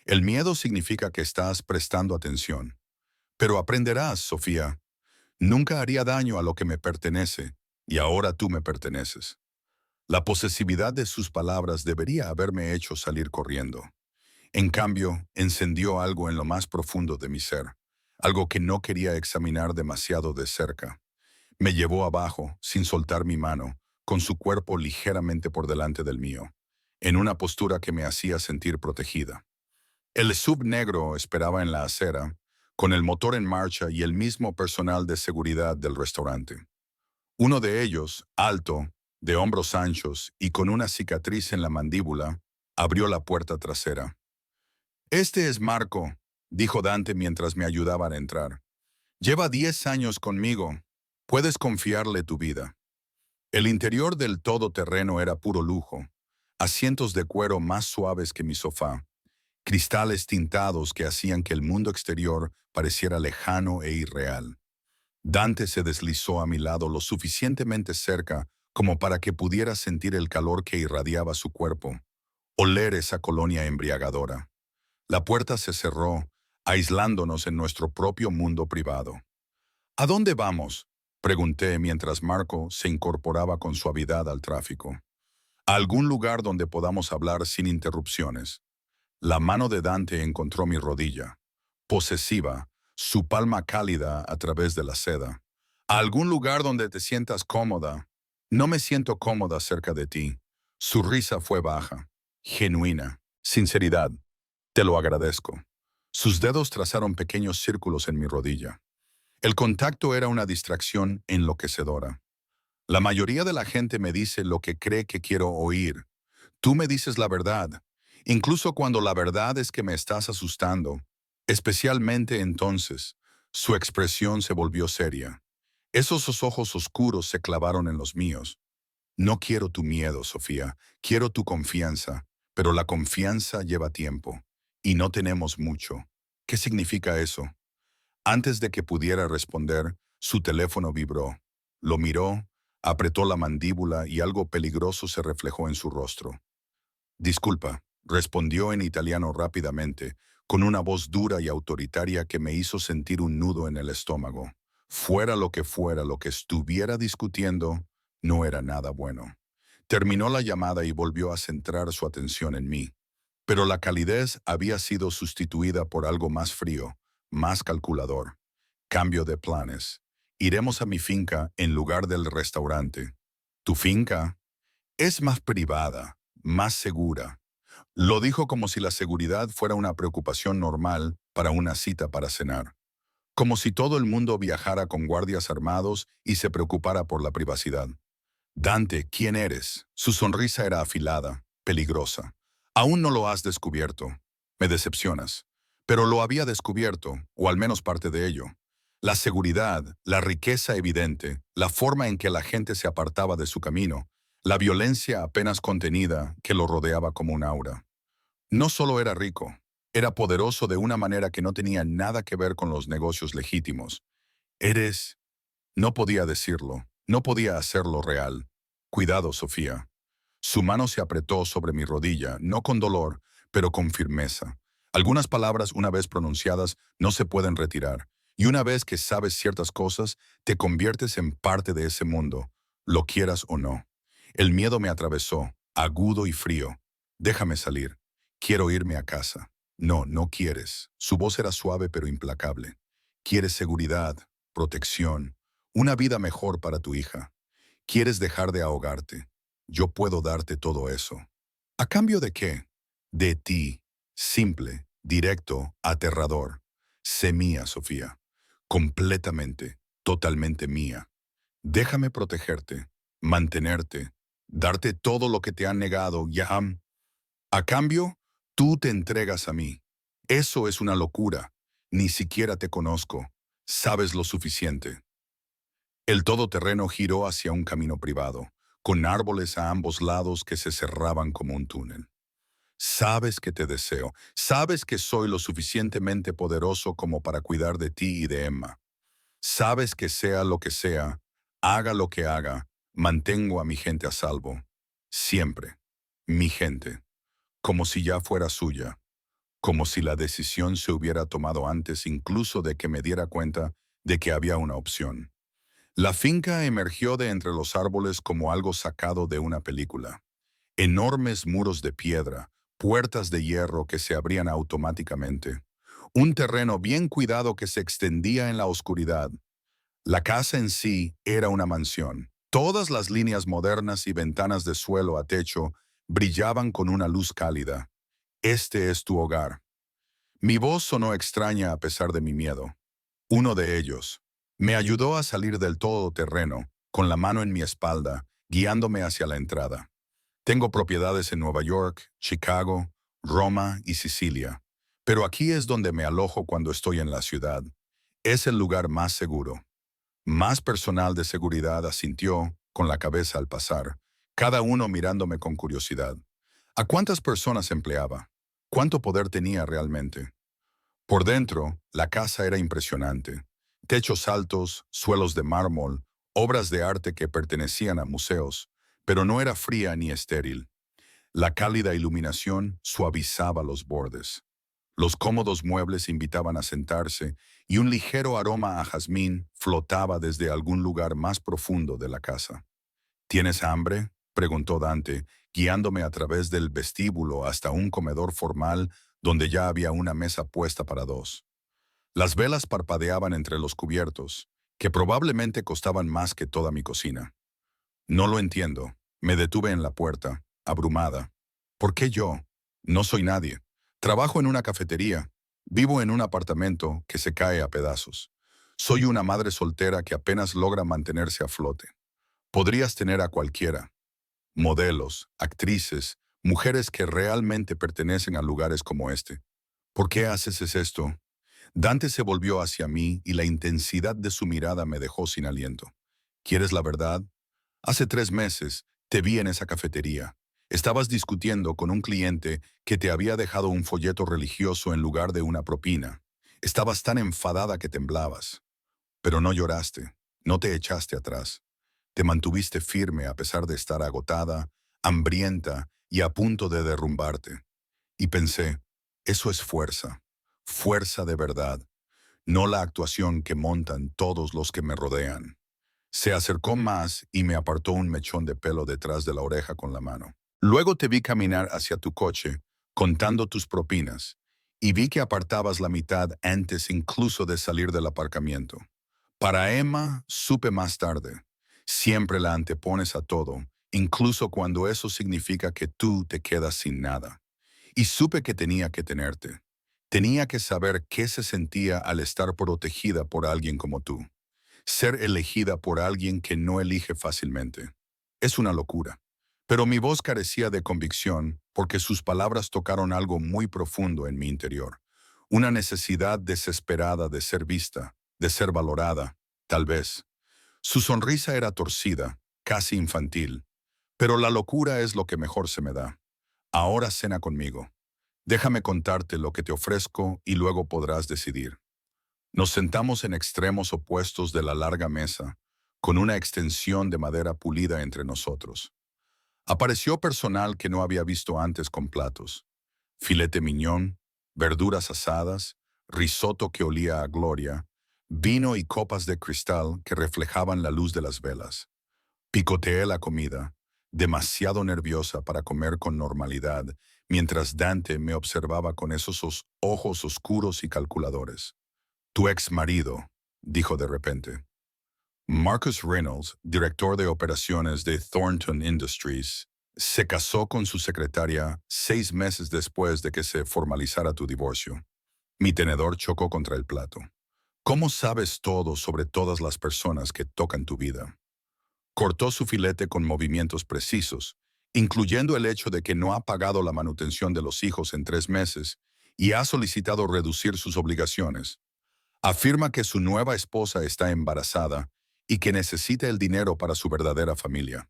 «El miedo significa que estás prestando atención. Pero aprenderás, Sofía. Nunca haría daño a lo que me pertenece, y ahora tú me perteneces». La posesividad de sus palabras debería haberme hecho salir corriendo. En cambio, encendió algo en lo más profundo de mi ser, algo que no quería examinar demasiado de cerca. Me llevó abajo, sin soltar mi mano, con su cuerpo ligeramente por delante del mío, en una postura que me hacía sentir protegida. El sub negro esperaba en la acera, con el motor en marcha y el mismo personal de seguridad del restaurante. Uno de ellos, alto, de hombros anchos y con una cicatriz en la mandíbula, abrió la puerta trasera. «Este es Marco», dijo Dante mientras me ayudaban a entrar. «Lleva 10 años conmigo. Puedes confiarle tu vida». El interior del todoterreno era puro lujo. Asientos de cuero más suaves que mi sofá. Cristales tintados que hacían que el mundo exterior pareciera lejano e irreal. Dante se deslizó a mi lado lo suficientemente cerca como para que pudiera sentir el calor que irradiaba su cuerpo, oler esa colonia embriagadora. La puerta se cerró, aislándonos en nuestro propio mundo privado. «¿A dónde vamos?», pregunté mientras Marco se incorporaba con suavidad al tráfico. «A algún lugar donde podamos hablar sin interrupciones». La mano de Dante encontró mi rodilla, posesiva, su palma cálida a través de la seda. «A algún lugar donde te sientas cómoda». «No me siento cómoda cerca de ti». Su risa fue baja, genuina, sinceridad. «Te lo agradezco». Sus dedos trazaron pequeños círculos en mi rodilla. El contacto era una distracción enloquecedora. La mayoría de la gente me dice lo que cree que quiero oír. Tú me dices la verdad, incluso cuando la verdad es que me estás asustando. Especialmente entonces, su expresión se volvió seria. Esos ojos oscuros se clavaron en los míos. «No quiero tu miedo, Sofía, quiero tu confianza, pero la confianza lleva tiempo, y no tenemos mucho». «¿Qué significa eso?». Antes de que pudiera responder, su teléfono vibró. Lo miró, apretó la mandíbula y algo peligroso se reflejó en su rostro. «Disculpa», respondió en italiano rápidamente, con una voz dura y autoritaria que me hizo sentir un nudo en el estómago. Fuera lo que estuviera discutiendo, no era nada bueno. Terminó la llamada y volvió a centrar su atención en mí. Pero la calidez había sido sustituida por algo más frío, más calculador. Cambio de planes. Iremos a mi finca en lugar del restaurante. Tu finca es más privada, más segura. Lo dijo como si la seguridad fuera una preocupación normal para una cita para cenar. Como si todo el mundo viajara con guardias armados y se preocupara por la privacidad. Dante, ¿quién eres? Su sonrisa era afilada, peligrosa. Aún no lo has descubierto. Me decepcionas. Pero lo había descubierto, o al menos parte de ello. La seguridad, la riqueza evidente, la forma en que la gente se apartaba de su camino, la violencia apenas contenida que lo rodeaba como un aura. No solo era rico, era poderoso de una manera que no tenía nada que ver con los negocios legítimos. Eres... No podía decirlo, no podía hacerlo real. Cuidado, Sofía. Su mano se apretó sobre mi rodilla, no con dolor, pero con firmeza. Algunas palabras, una vez pronunciadas, no se pueden retirar. Y una vez que sabes ciertas cosas, te conviertes en parte de ese mundo, lo quieras o no. El miedo me atravesó, agudo y frío. Déjame salir. Quiero irme a casa. No, no quieres. Su voz era suave pero implacable. Quieres seguridad, protección, una vida mejor para tu hija. Quieres dejar de ahogarte. Yo puedo darte todo eso. ¿A cambio de qué? De ti. Simple, directo, aterrador. Sé mía, Sofía. Completamente, totalmente mía. Déjame protegerte, mantenerte, darte todo lo que te han negado, Yaham. A cambio, tú te entregas a mí. Eso es una locura. Ni siquiera te conozco. Sabes lo suficiente. El todoterreno giró hacia un camino privado, con árboles a ambos lados que se cerraban como un túnel. Sabes que te deseo, sabes que soy lo suficientemente poderoso como para cuidar de ti y de Emma. Sabes que sea lo que sea, haga lo que haga, mantengo a mi gente a salvo. Siempre. Mi gente. Como si ya fuera suya. Como si la decisión se hubiera tomado antes incluso de que me diera cuenta de que había una opción. La finca emergió de entre los árboles como algo sacado de una película. Enormes muros de piedra, puertas de hierro que se abrían automáticamente. Un terreno bien cuidado que se extendía en la oscuridad. La casa en sí era una mansión. Todas las líneas modernas y ventanas de suelo a techo brillaban con una luz cálida. Este es tu hogar. Mi voz sonó extraña a pesar de mi miedo. Uno de ellos me ayudó a salir del todoterreno, con la mano en mi espalda, guiándome hacia la entrada. Tengo propiedades en Nueva York, Chicago, Roma y Sicilia, pero aquí es donde me alojo cuando estoy en la ciudad. Es el lugar más seguro. Más personal de seguridad asintió, con la cabeza al pasar, cada uno mirándome con curiosidad. ¿A cuántas personas empleaba? ¿Cuánto poder tenía realmente? Por dentro, la casa era impresionante. Techos altos, suelos de mármol, obras de arte que pertenecían a museos, pero no era fría ni estéril. La cálida iluminación suavizaba los bordes. Los cómodos muebles invitaban a sentarse y un ligero aroma a jazmín flotaba desde algún lugar más profundo de la casa. ¿Tienes hambre?, preguntó Dante, guiándome a través del vestíbulo hasta un comedor formal donde ya había una mesa puesta para dos. Las velas parpadeaban entre los cubiertos, que probablemente costaban más que toda mi cocina. No lo entiendo. Me detuve en la puerta, abrumada. ¿Por qué yo? No soy nadie. Trabajo en una cafetería. Vivo en un apartamento que se cae a pedazos. Soy una madre soltera que apenas logra mantenerse a flote. Podrías tener a cualquiera. Modelos, actrices, mujeres que realmente pertenecen a lugares como este. ¿Por qué haces esto? Dante se volvió hacia mí y la intensidad de su mirada me dejó sin aliento. ¿Quieres la verdad? Hace 3 meses te vi en esa cafetería. Estabas discutiendo con un cliente que te había dejado un folleto religioso en lugar de una propina. Estabas tan enfadada que temblabas. Pero no lloraste, no te echaste atrás. Te mantuviste firme a pesar de estar agotada, hambrienta y a punto de derrumbarte. Y pensé, eso es fuerza, fuerza de verdad, no la actuación que montan todos los que me rodean. Se acercó más y me apartó un mechón de pelo detrás de la oreja con la mano. Luego te vi caminar hacia tu coche, contando tus propinas, y vi que apartabas la mitad antes incluso de salir del aparcamiento. Para Emma, supe más tarde. Siempre la antepones a todo, incluso cuando eso significa que tú te quedas sin nada. Y supe que tenía que tenerte. Tenía que saber qué se sentía al estar protegida por alguien como tú. Ser elegida por alguien que no elige fácilmente. Es una locura. Pero mi voz carecía de convicción porque sus palabras tocaron algo muy profundo en mi interior. Una necesidad desesperada de ser vista, de ser valorada, tal vez. Su sonrisa era torcida, casi infantil. Pero la locura es lo que mejor se me da. Ahora cena conmigo. Déjame contarte lo que te ofrezco y luego podrás decidir. Nos sentamos en extremos opuestos de la larga mesa, con una extensión de madera pulida entre nosotros. Apareció personal que no había visto antes con platos. Filete miñón, verduras asadas, risotto que olía a gloria, vino y copas de cristal que reflejaban la luz de las velas. Picoteé la comida, demasiado nerviosa para comer con normalidad, mientras Dante me observaba con esos ojos oscuros y calculadores. Tu ex marido, dijo de repente. Marcus Reynolds, director de operaciones de Thornton Industries, se casó con su secretaria 6 meses después de que se formalizara tu divorcio. Mi tenedor chocó contra el plato. ¿Cómo sabes todo sobre todas las personas que tocan tu vida? Cortó su filete con movimientos precisos, incluyendo el hecho de que no ha pagado la manutención de los hijos en 3 meses y ha solicitado reducir sus obligaciones. Afirma que su nueva esposa está embarazada y que necesita el dinero para su verdadera familia.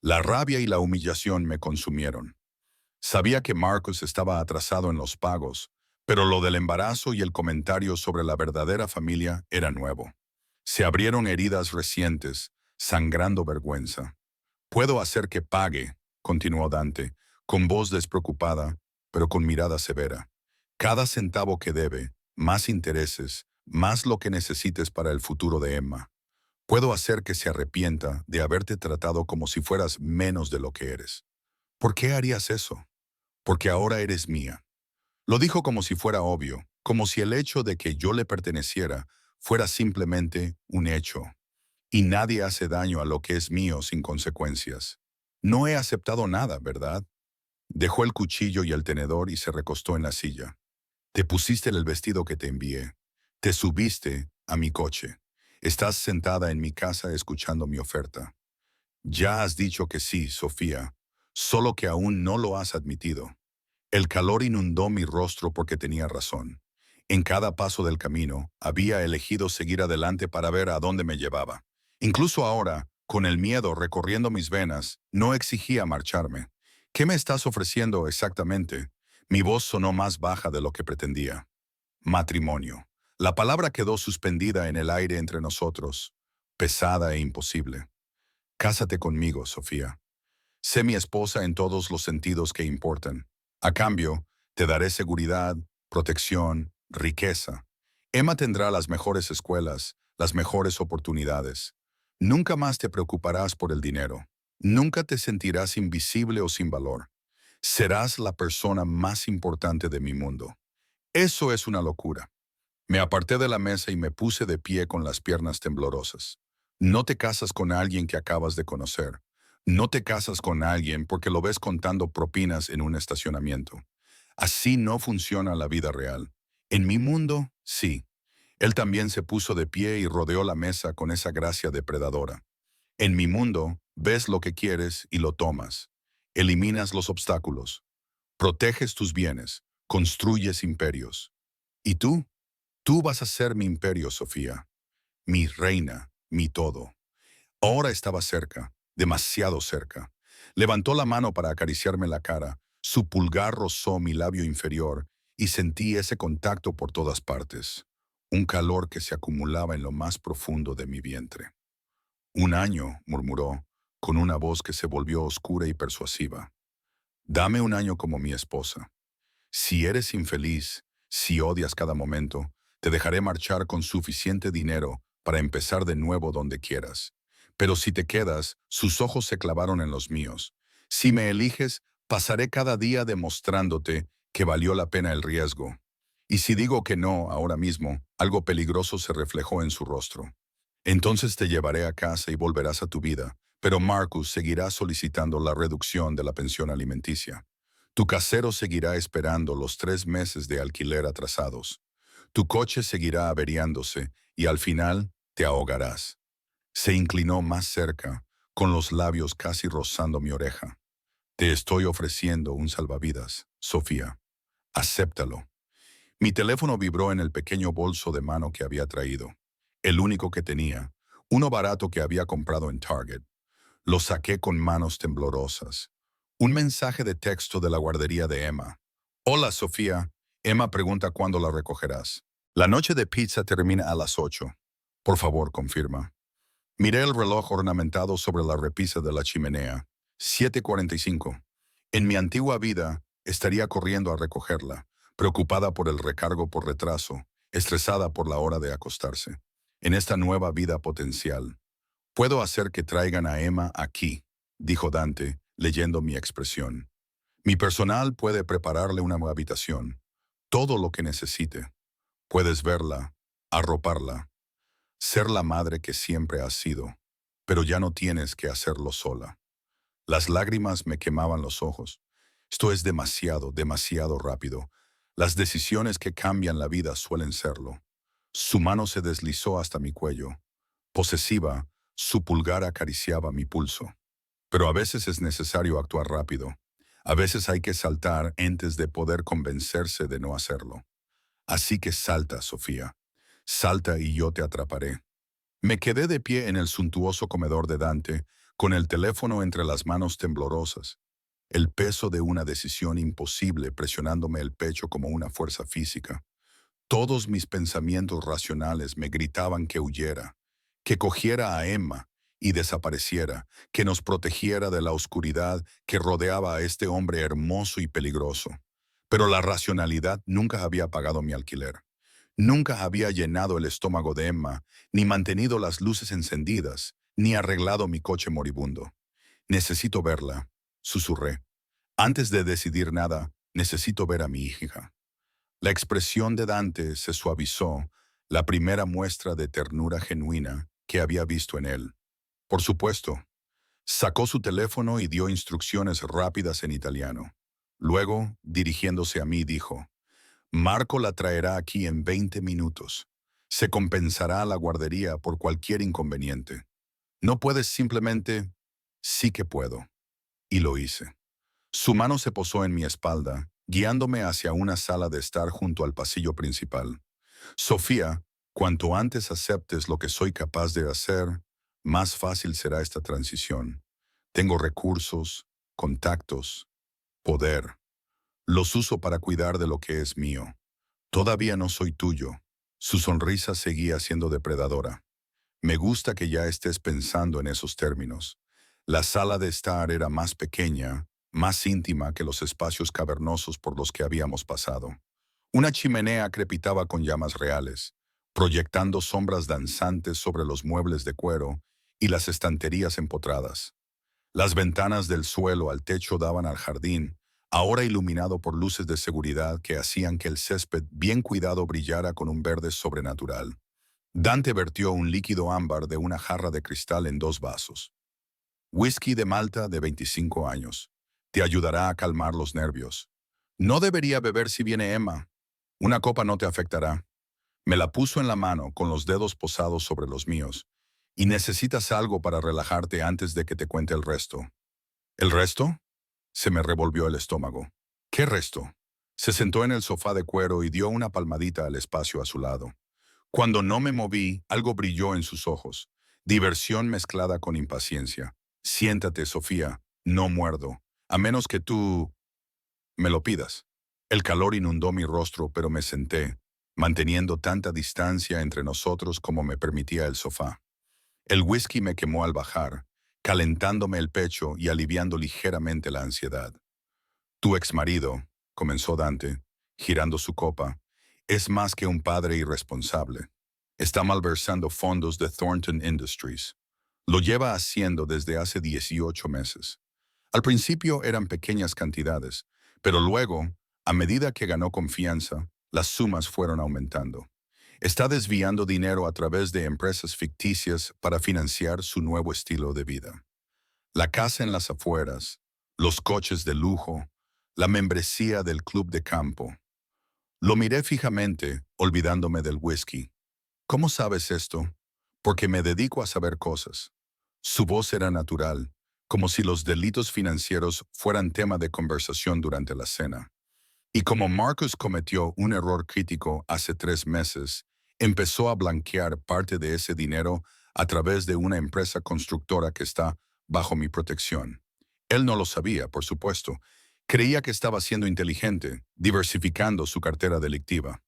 La rabia y la humillación me consumieron. Sabía que Marcus estaba atrasado en los pagos, pero lo del embarazo y el comentario sobre la verdadera familia era nuevo. Se abrieron heridas recientes, sangrando vergüenza. Puedo hacer que pague, continuó Dante, con voz despreocupada, pero con mirada severa. Cada centavo que debe, más intereses, más lo que necesites para el futuro de Emma. Puedo hacer que se arrepienta de haberte tratado como si fueras menos de lo que eres. ¿Por qué harías eso? Porque ahora eres mía. Lo dijo como si fuera obvio, como si el hecho de que yo le perteneciera fuera simplemente un hecho. Y nadie hace daño a lo que es mío sin consecuencias. No he aceptado nada, ¿verdad? Dejó el cuchillo y el tenedor y se recostó en la silla. Te pusiste el vestido que te envié. Te subiste a mi coche. Estás sentada en mi casa escuchando mi oferta. Ya has dicho que sí, Sofía, solo que aún no lo has admitido. El calor inundó mi rostro porque tenía razón. En cada paso del camino, había elegido seguir adelante para ver a dónde me llevaba. Incluso ahora, con el miedo recorriendo mis venas, no exigía marcharme. ¿Qué me estás ofreciendo exactamente? Mi voz sonó más baja de lo que pretendía. Matrimonio. La palabra quedó suspendida en el aire entre nosotros, pesada e imposible. Cásate conmigo, Sofía. Sé mi esposa en todos los sentidos que importan. A cambio, te daré seguridad, protección, riqueza. Emma tendrá las mejores escuelas, las mejores oportunidades. Nunca más te preocuparás por el dinero. Nunca te sentirás invisible o sin valor. Serás la persona más importante de mi mundo. Eso es una locura. Me aparté de la mesa y me puse de pie con las piernas temblorosas. No te casas con alguien que acabas de conocer. No te casas con alguien porque lo ves contando propinas en un estacionamiento. Así no funciona la vida real. En mi mundo, sí. Él también se puso de pie y rodeó la mesa con esa gracia depredadora. En mi mundo, ves lo que quieres y lo tomas. Eliminas los obstáculos. Proteges tus bienes. Construyes imperios. ¿Y tú? Tú vas a ser mi imperio, Sofía. Mi reina, mi todo. Ahora estaba cerca, demasiado cerca. Levantó la mano para acariciarme la cara, su pulgar rozó mi labio inferior y sentí ese contacto por todas partes. Un calor que se acumulaba en lo más profundo de mi vientre. 1 año, murmuró, con una voz que se volvió oscura y persuasiva. Dame 1 año como mi esposa. Si eres infeliz, si odias cada momento, te dejaré marchar con suficiente dinero para empezar de nuevo donde quieras. Pero si te quedas, sus ojos se clavaron en los míos. Si me eliges, pasaré cada día demostrándote que valió la pena el riesgo. Y si digo que no ahora mismo, algo peligroso se reflejó en su rostro. Entonces te llevaré a casa y volverás a tu vida, pero Marcus seguirá solicitando la reducción de la pensión alimenticia. Tu casero seguirá esperando los 3 meses de alquiler atrasados. Tu coche seguirá averiándose y al final te ahogarás. Se inclinó más cerca, con los labios casi rozando mi oreja. Te estoy ofreciendo un salvavidas, Sofía. Acéptalo. Mi teléfono vibró en el pequeño bolso de mano que había traído. El único que tenía, uno barato que había comprado en Target. Lo saqué con manos temblorosas. Un mensaje de texto de la guardería de Emma. Hola, Sofía. Emma pregunta cuándo la recogerás. La noche de pizza termina a las 8. Por favor, confirma. Miré el reloj ornamentado sobre la repisa de la chimenea. 7:45. En mi antigua vida, estaría corriendo a recogerla, preocupada por el recargo por retraso, estresada por la hora de acostarse. En esta nueva vida potencial, puedo hacer que traigan a Emma aquí, dijo Dante, leyendo mi expresión. Mi personal puede prepararle una habitación, todo lo que necesite. Puedes verla, arroparla, ser la madre que siempre has sido, pero ya no tienes que hacerlo sola. Las lágrimas me quemaban los ojos. Esto es demasiado, demasiado rápido. Las decisiones que cambian la vida suelen serlo. Su mano se deslizó hasta mi cuello. Posesiva, su pulgar acariciaba mi pulso. Pero a veces es necesario actuar rápido. A veces hay que saltar antes de poder convencerse de no hacerlo. Así que salta, Sofía. Salta y yo te atraparé. Me quedé de pie en el suntuoso comedor de Dante, con el teléfono entre las manos temblorosas, el peso de una decisión imposible presionándome el pecho como una fuerza física. Todos mis pensamientos racionales me gritaban que huyera, que cogiera a Emma y desapareciera, que nos protegiera de la oscuridad que rodeaba a este hombre hermoso y peligroso. Pero la racionalidad nunca había pagado mi alquiler. Nunca había llenado el estómago de Emma, ni mantenido las luces encendidas, ni arreglado mi coche moribundo. Necesito verla, susurré. Antes de decidir nada, necesito ver a mi hija. La expresión de Dante se suavizó, la primera muestra de ternura genuina que había visto en él. Por supuesto, sacó su teléfono y dio instrucciones rápidas en italiano. Luego, dirigiéndose a mí, dijo: Marco la traerá aquí en 20 minutos. Se compensará a la guardería por cualquier inconveniente. No puedes simplemente... Sí que puedo. Y lo hice. Su mano se posó en mi espalda, guiándome hacia una sala de estar junto al pasillo principal. Sofía, cuanto antes aceptes lo que soy capaz de hacer, más fácil será esta transición. Tengo recursos, contactos, poder. Los uso para cuidar de lo que es mío. Todavía no soy tuyo. Su sonrisa seguía siendo depredadora. Me gusta que ya estés pensando en esos términos. La sala de estar era más pequeña, más íntima que los espacios cavernosos por los que habíamos pasado. Una chimenea crepitaba con llamas reales, proyectando sombras danzantes sobre los muebles de cuero y las estanterías empotradas. Las ventanas del suelo al techo daban al jardín, ahora iluminado por luces de seguridad que hacían que el césped bien cuidado brillara con un verde sobrenatural. Dante vertió un líquido ámbar de una jarra de cristal en 2 vasos. Whisky de Malta de 25 años. Te ayudará a calmar los nervios. No debería beber si viene Emma. Una copa no te afectará. Me la puso en la mano con los dedos posados sobre los míos. Y necesitas algo para relajarte antes de que te cuente el resto. ¿El resto? Se me revolvió el estómago. ¿Qué resto? Se sentó en el sofá de cuero y dio una palmadita al espacio a su lado. Cuando no me moví, algo brilló en sus ojos. Diversión mezclada con impaciencia. Siéntate, Sofía. No muerdo. A menos que tú me lo pidas. El calor inundó mi rostro, pero me senté, manteniendo tanta distancia entre nosotros como me permitía el sofá. El whisky me quemó al bajar, calentándome el pecho y aliviando ligeramente la ansiedad. Tu exmarido, comenzó Dante, girando su copa, es más que un padre irresponsable. Está malversando fondos de Thornton Industries. Lo lleva haciendo desde hace 18 meses. Al principio eran pequeñas cantidades, pero luego, a medida que ganó confianza, las sumas fueron aumentando. Está desviando dinero a través de empresas ficticias para financiar su nuevo estilo de vida. La casa en las afueras, los coches de lujo, la membresía del club de campo. Lo miré fijamente, olvidándome del whisky. ¿Cómo sabes esto? Porque me dedico a saber cosas. Su voz era natural, como si los delitos financieros fueran tema de conversación durante la cena. Y como Marcus cometió un error crítico hace 3 meses, empezó a blanquear parte de ese dinero a través de una empresa constructora que está bajo mi protección. Él no lo sabía, por supuesto. Creía que estaba siendo inteligente, diversificando su cartera delictiva.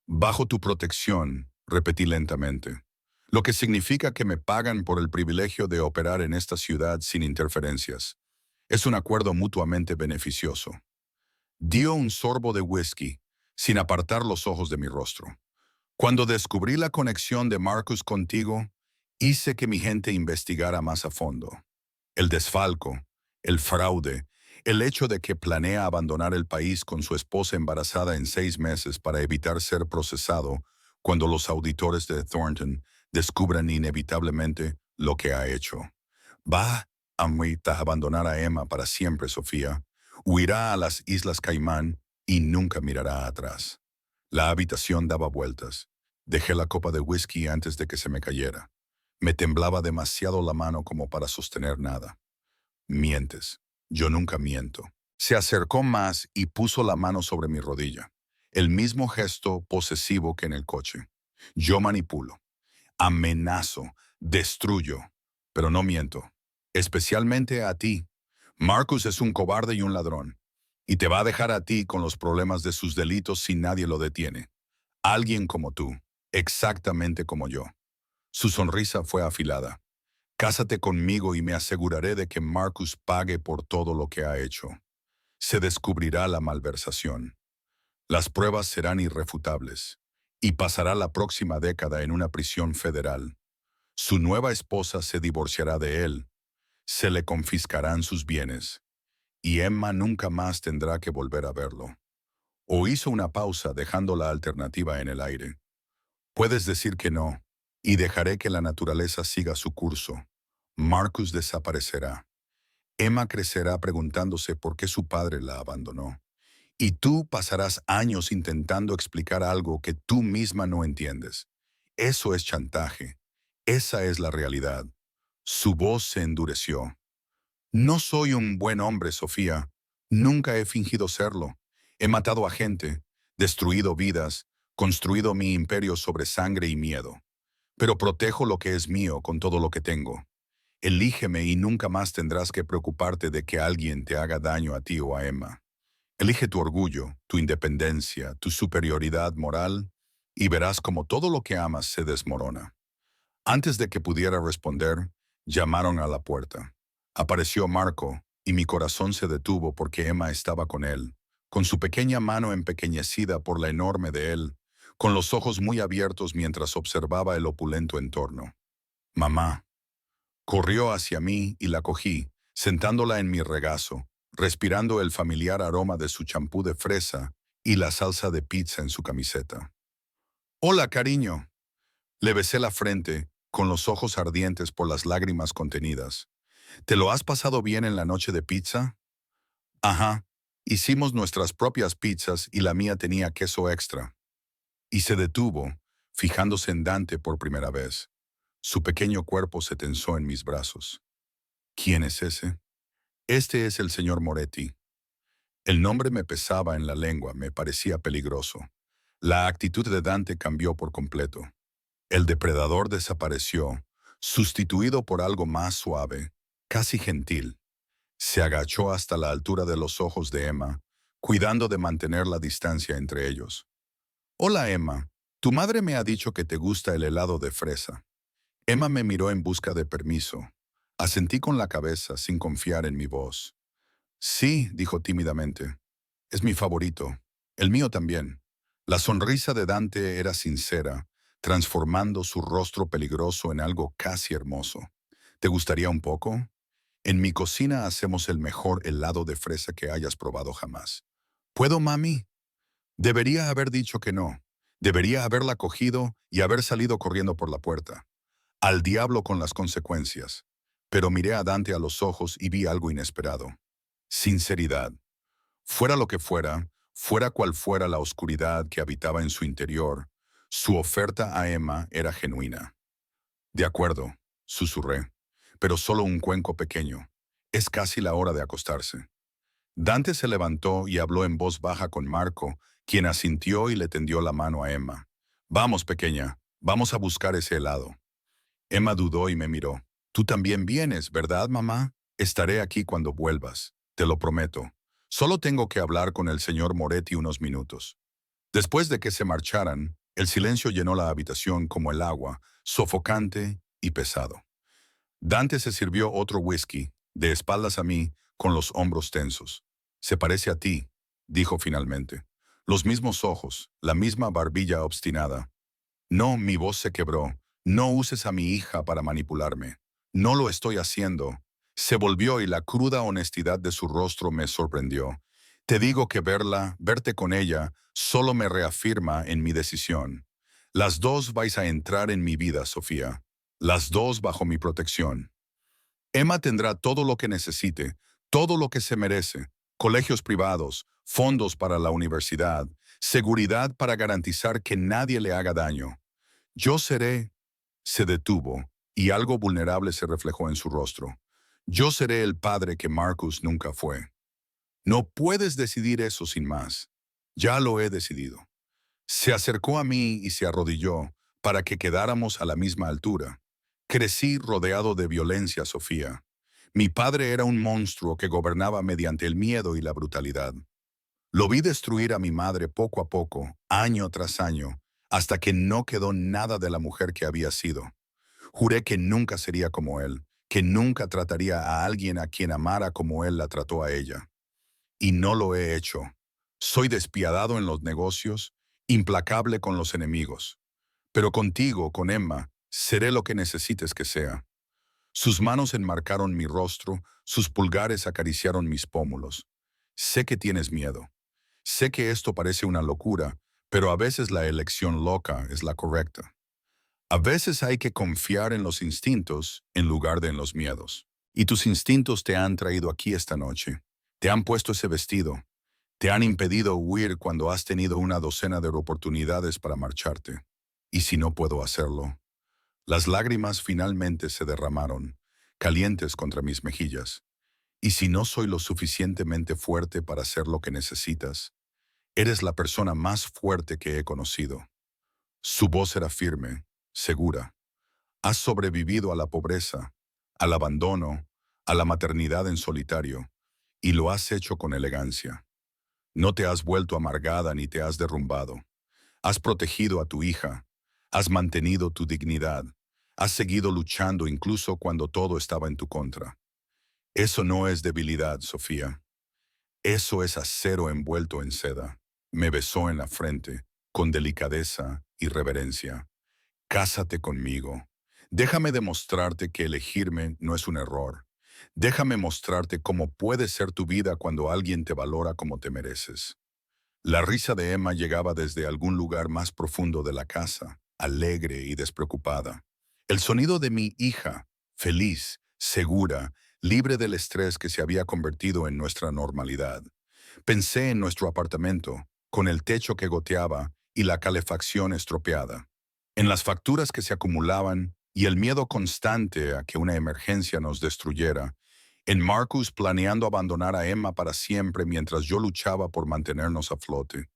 Bajo tu protección, repetí lentamente, lo que significa que me pagan por el privilegio de operar en esta ciudad sin interferencias. Es un acuerdo mutuamente beneficioso. Dio un sorbo de whisky, sin apartar los ojos de mi rostro. Cuando descubrí la conexión de Marcus contigo, hice que mi gente investigara más a fondo. El desfalco, el fraude, el hecho de que planea abandonar el país con su esposa embarazada en 6 meses para evitar ser procesado cuando los auditores de Thornton descubran inevitablemente lo que ha hecho. Va a abandonar a Emma para siempre, Sofía. Huirá a las Islas Caimán y nunca mirará atrás. La habitación daba vueltas. Dejé la copa de whisky antes de que se me cayera. Me temblaba demasiado la mano como para sostener nada. Mientes. Yo nunca miento. Se acercó más y puso la mano sobre mi rodilla. El mismo gesto posesivo que en el coche. Yo manipulo, amenazo, destruyo, pero no miento. Especialmente a ti. Marcus es un cobarde y un ladrón. Y te va a dejar a ti con los problemas de sus delitos si nadie lo detiene. Alguien como tú, exactamente como yo. Su sonrisa fue afilada. Cásate conmigo y me aseguraré de que Marcus pague por todo lo que ha hecho. Se descubrirá la malversación. Las pruebas serán irrefutables. Y pasará la próxima década en una prisión federal. Su nueva esposa se divorciará de él. Se le confiscarán sus bienes. Y Emma nunca más tendrá que volver a verlo. O hizo una pausa dejando la alternativa en el aire. Puedes decir que no, y dejaré que la naturaleza siga su curso. Marcus desaparecerá. Emma crecerá preguntándose por qué su padre la abandonó. Y tú pasarás años intentando explicar algo que tú misma no entiendes. Eso es chantaje. Esa es la realidad. Su voz se endureció. No soy un buen hombre, Sofía. Nunca he fingido serlo. He matado a gente, destruido vidas, construido mi imperio sobre sangre y miedo. Pero protejo lo que es mío con todo lo que tengo. Elígeme y nunca más tendrás que preocuparte de que alguien te haga daño a ti o a Emma. Elige tu orgullo, tu independencia, tu superioridad moral, y verás como todo lo que amas se desmorona. Antes de que pudiera responder, llamaron a la puerta. Apareció Marco, y mi corazón se detuvo porque Emma estaba con él, con su pequeña mano empequeñecida por la enorme de él, con los ojos muy abiertos mientras observaba el opulento entorno. Mamá. Corrió hacia mí y la cogí, sentándola en mi regazo, respirando el familiar aroma de su champú de fresa y la salsa de pizza en su camiseta. Hola, cariño. Le besé la frente, con los ojos ardientes por las lágrimas contenidas. ¿Te lo has pasado bien en la noche de pizza? Ajá. Hicimos nuestras propias pizzas y la mía tenía queso extra. Y se detuvo, fijándose en Dante por primera vez. Su pequeño cuerpo se tensó en mis brazos. ¿Quién es ese? Este es el señor Moretti. El nombre me pesaba en la lengua, me parecía peligroso. La actitud de Dante cambió por completo. El depredador desapareció, sustituido por algo más suave, casi gentil. Se agachó hasta la altura de los ojos de Emma, cuidando de mantener la distancia entre ellos. Hola, Emma. Tu madre me ha dicho que te gusta el helado de fresa. Emma me miró en busca de permiso. Asentí con la cabeza sin confiar en mi voz. Sí, dijo tímidamente. Es mi favorito. El mío también. La sonrisa de Dante era sincera, transformando su rostro peligroso en algo casi hermoso. ¿Te gustaría un poco? En mi cocina hacemos el mejor helado de fresa que hayas probado jamás. ¿Puedo, mami? Debería haber dicho que no. Debería haberla cogido y haber salido corriendo por la puerta. Al diablo con las consecuencias. Pero miré a Dante a los ojos y vi algo inesperado. Sinceridad. Fuera lo que fuera, fuera cual fuera la oscuridad que habitaba en su interior, su oferta a Emma era genuina. De acuerdo, susurré, pero solo un cuenco pequeño. Es casi la hora de acostarse. Dante se levantó y habló en voz baja con Marco, quien asintió y le tendió la mano a Emma. Vamos, pequeña, vamos a buscar ese helado. Emma dudó y me miró. Tú también vienes, ¿verdad, mamá? Estaré aquí cuando vuelvas, te lo prometo. Solo tengo que hablar con el señor Moretti unos minutos. Después de que se marcharan, el silencio llenó la habitación como el agua, sofocante y pesado. Dante se sirvió otro whisky, de espaldas a mí, con los hombros tensos. Se parece a ti, dijo finalmente. Los mismos ojos, la misma barbilla obstinada. No, mi voz se quebró. No uses a mi hija para manipularme. No lo estoy haciendo. Se volvió y la cruda honestidad de su rostro me sorprendió. Te digo que verte con ella, solo me reafirma en mi decisión. Las dos vais a entrar en mi vida, Sofía. Las dos bajo mi protección. Emma tendrá todo lo que necesite, todo lo que se merece, colegios privados, fondos para la universidad, seguridad para garantizar que nadie le haga daño. Yo seré, se detuvo, y algo vulnerable se reflejó en su rostro. Yo seré el padre que Marcus nunca fue. No puedes decidir eso sin más. Ya lo he decidido. Se acercó a mí y se arrodilló para que quedáramos a la misma altura. Crecí rodeado de violencia, Sofía. Mi padre era un monstruo que gobernaba mediante el miedo y la brutalidad. Lo vi destruir a mi madre poco a poco, año tras año, hasta que no quedó nada de la mujer que había sido. Juré que nunca sería como él, que nunca trataría a alguien a quien amara como él la trató a ella. Y no lo he hecho. Soy despiadado en los negocios, implacable con los enemigos. Pero contigo, con Emma, seré lo que necesites que sea. Sus manos enmarcaron mi rostro, sus pulgares acariciaron mis pómulos. Sé que tienes miedo. Sé que esto parece una locura, pero a veces la elección loca es la correcta. A veces hay que confiar en los instintos en lugar de en los miedos. Y tus instintos te han traído aquí esta noche. Te han puesto ese vestido. Te han impedido huir cuando has tenido una docena de oportunidades para marcharte. ¿Y si no puedo hacerlo? Las lágrimas finalmente se derramaron, calientes contra mis mejillas. ¿Y si no soy lo suficientemente fuerte para hacer lo que necesitas? Eres la persona más fuerte que he conocido. Su voz era firme, segura. Has sobrevivido a la pobreza, al abandono, a la maternidad en solitario, y lo has hecho con elegancia. No te has vuelto amargada ni te has derrumbado. Has protegido a tu hija, has mantenido tu dignidad, has seguido luchando incluso cuando todo estaba en tu contra. Eso no es debilidad, Sofía. Eso es acero envuelto en seda. Me besó en la frente, con delicadeza y reverencia. Cásate conmigo. Déjame demostrarte que elegirme no es un error. Déjame mostrarte cómo puede ser tu vida cuando alguien te valora como te mereces. La risa de Emma llegaba desde algún lugar más profundo de la casa, alegre y despreocupada. El sonido de mi hija, feliz, segura, libre del estrés que se había convertido en nuestra normalidad. Pensé en nuestro apartamento, con el techo que goteaba y la calefacción estropeada, en las facturas que se acumulaban y el miedo constante a que una emergencia nos destruyera, en Marcus planeando abandonar a Emma para siempre mientras yo luchaba por mantenernos a flote.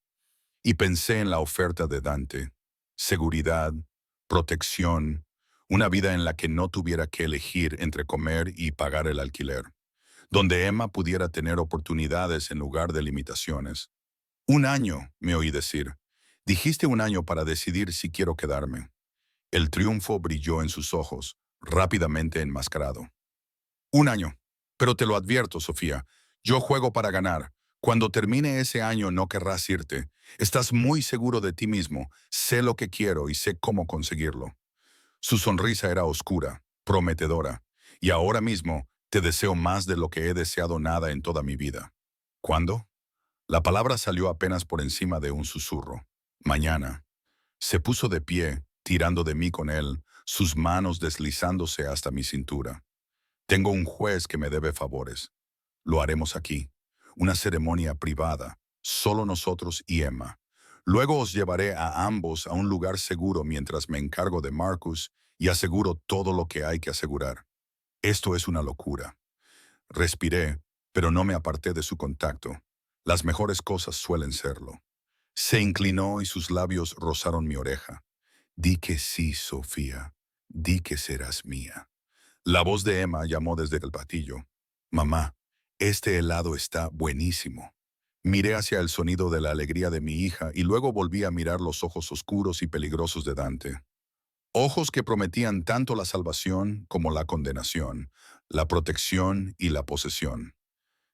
Y pensé en la oferta de Dante. Seguridad, protección, una vida en la que no tuviera que elegir entre comer y pagar el alquiler, donde Emma pudiera tener oportunidades en lugar de limitaciones. Un año, me oí decir. Dijiste un año para decidir si quiero quedarme. El triunfo brilló en sus ojos, rápidamente enmascarado. Un año. Pero te lo advierto, Sofía, yo juego para ganar. Cuando termine ese año no querrás irte. Estás muy seguro de ti mismo, sé lo que quiero y sé cómo conseguirlo. Su sonrisa era oscura, prometedora, y ahora mismo te deseo más de lo que he deseado nada en toda mi vida. ¿Cuándo? La palabra salió apenas por encima de un susurro. Mañana. Se puso de pie, tirando de mí con él, sus manos deslizándose hasta mi cintura. Tengo un juez que me debe favores. Lo haremos aquí. Una ceremonia privada, solo nosotros y Emma. Luego os llevaré a ambos a un lugar seguro mientras me encargo de Marcus y aseguro todo lo que hay que asegurar. Esto es una locura. Respiré, pero no me aparté de su contacto. Las mejores cosas suelen serlo. Se inclinó y sus labios rozaron mi oreja. Di que sí, Sofía. Di que serás mía. La voz de Emma llamó desde el patillo. Mamá, este helado está buenísimo. Miré hacia el sonido de la alegría de mi hija y luego volví a mirar los ojos oscuros y peligrosos de Dante. Ojos que prometían tanto la salvación como la condenación, la protección y la posesión.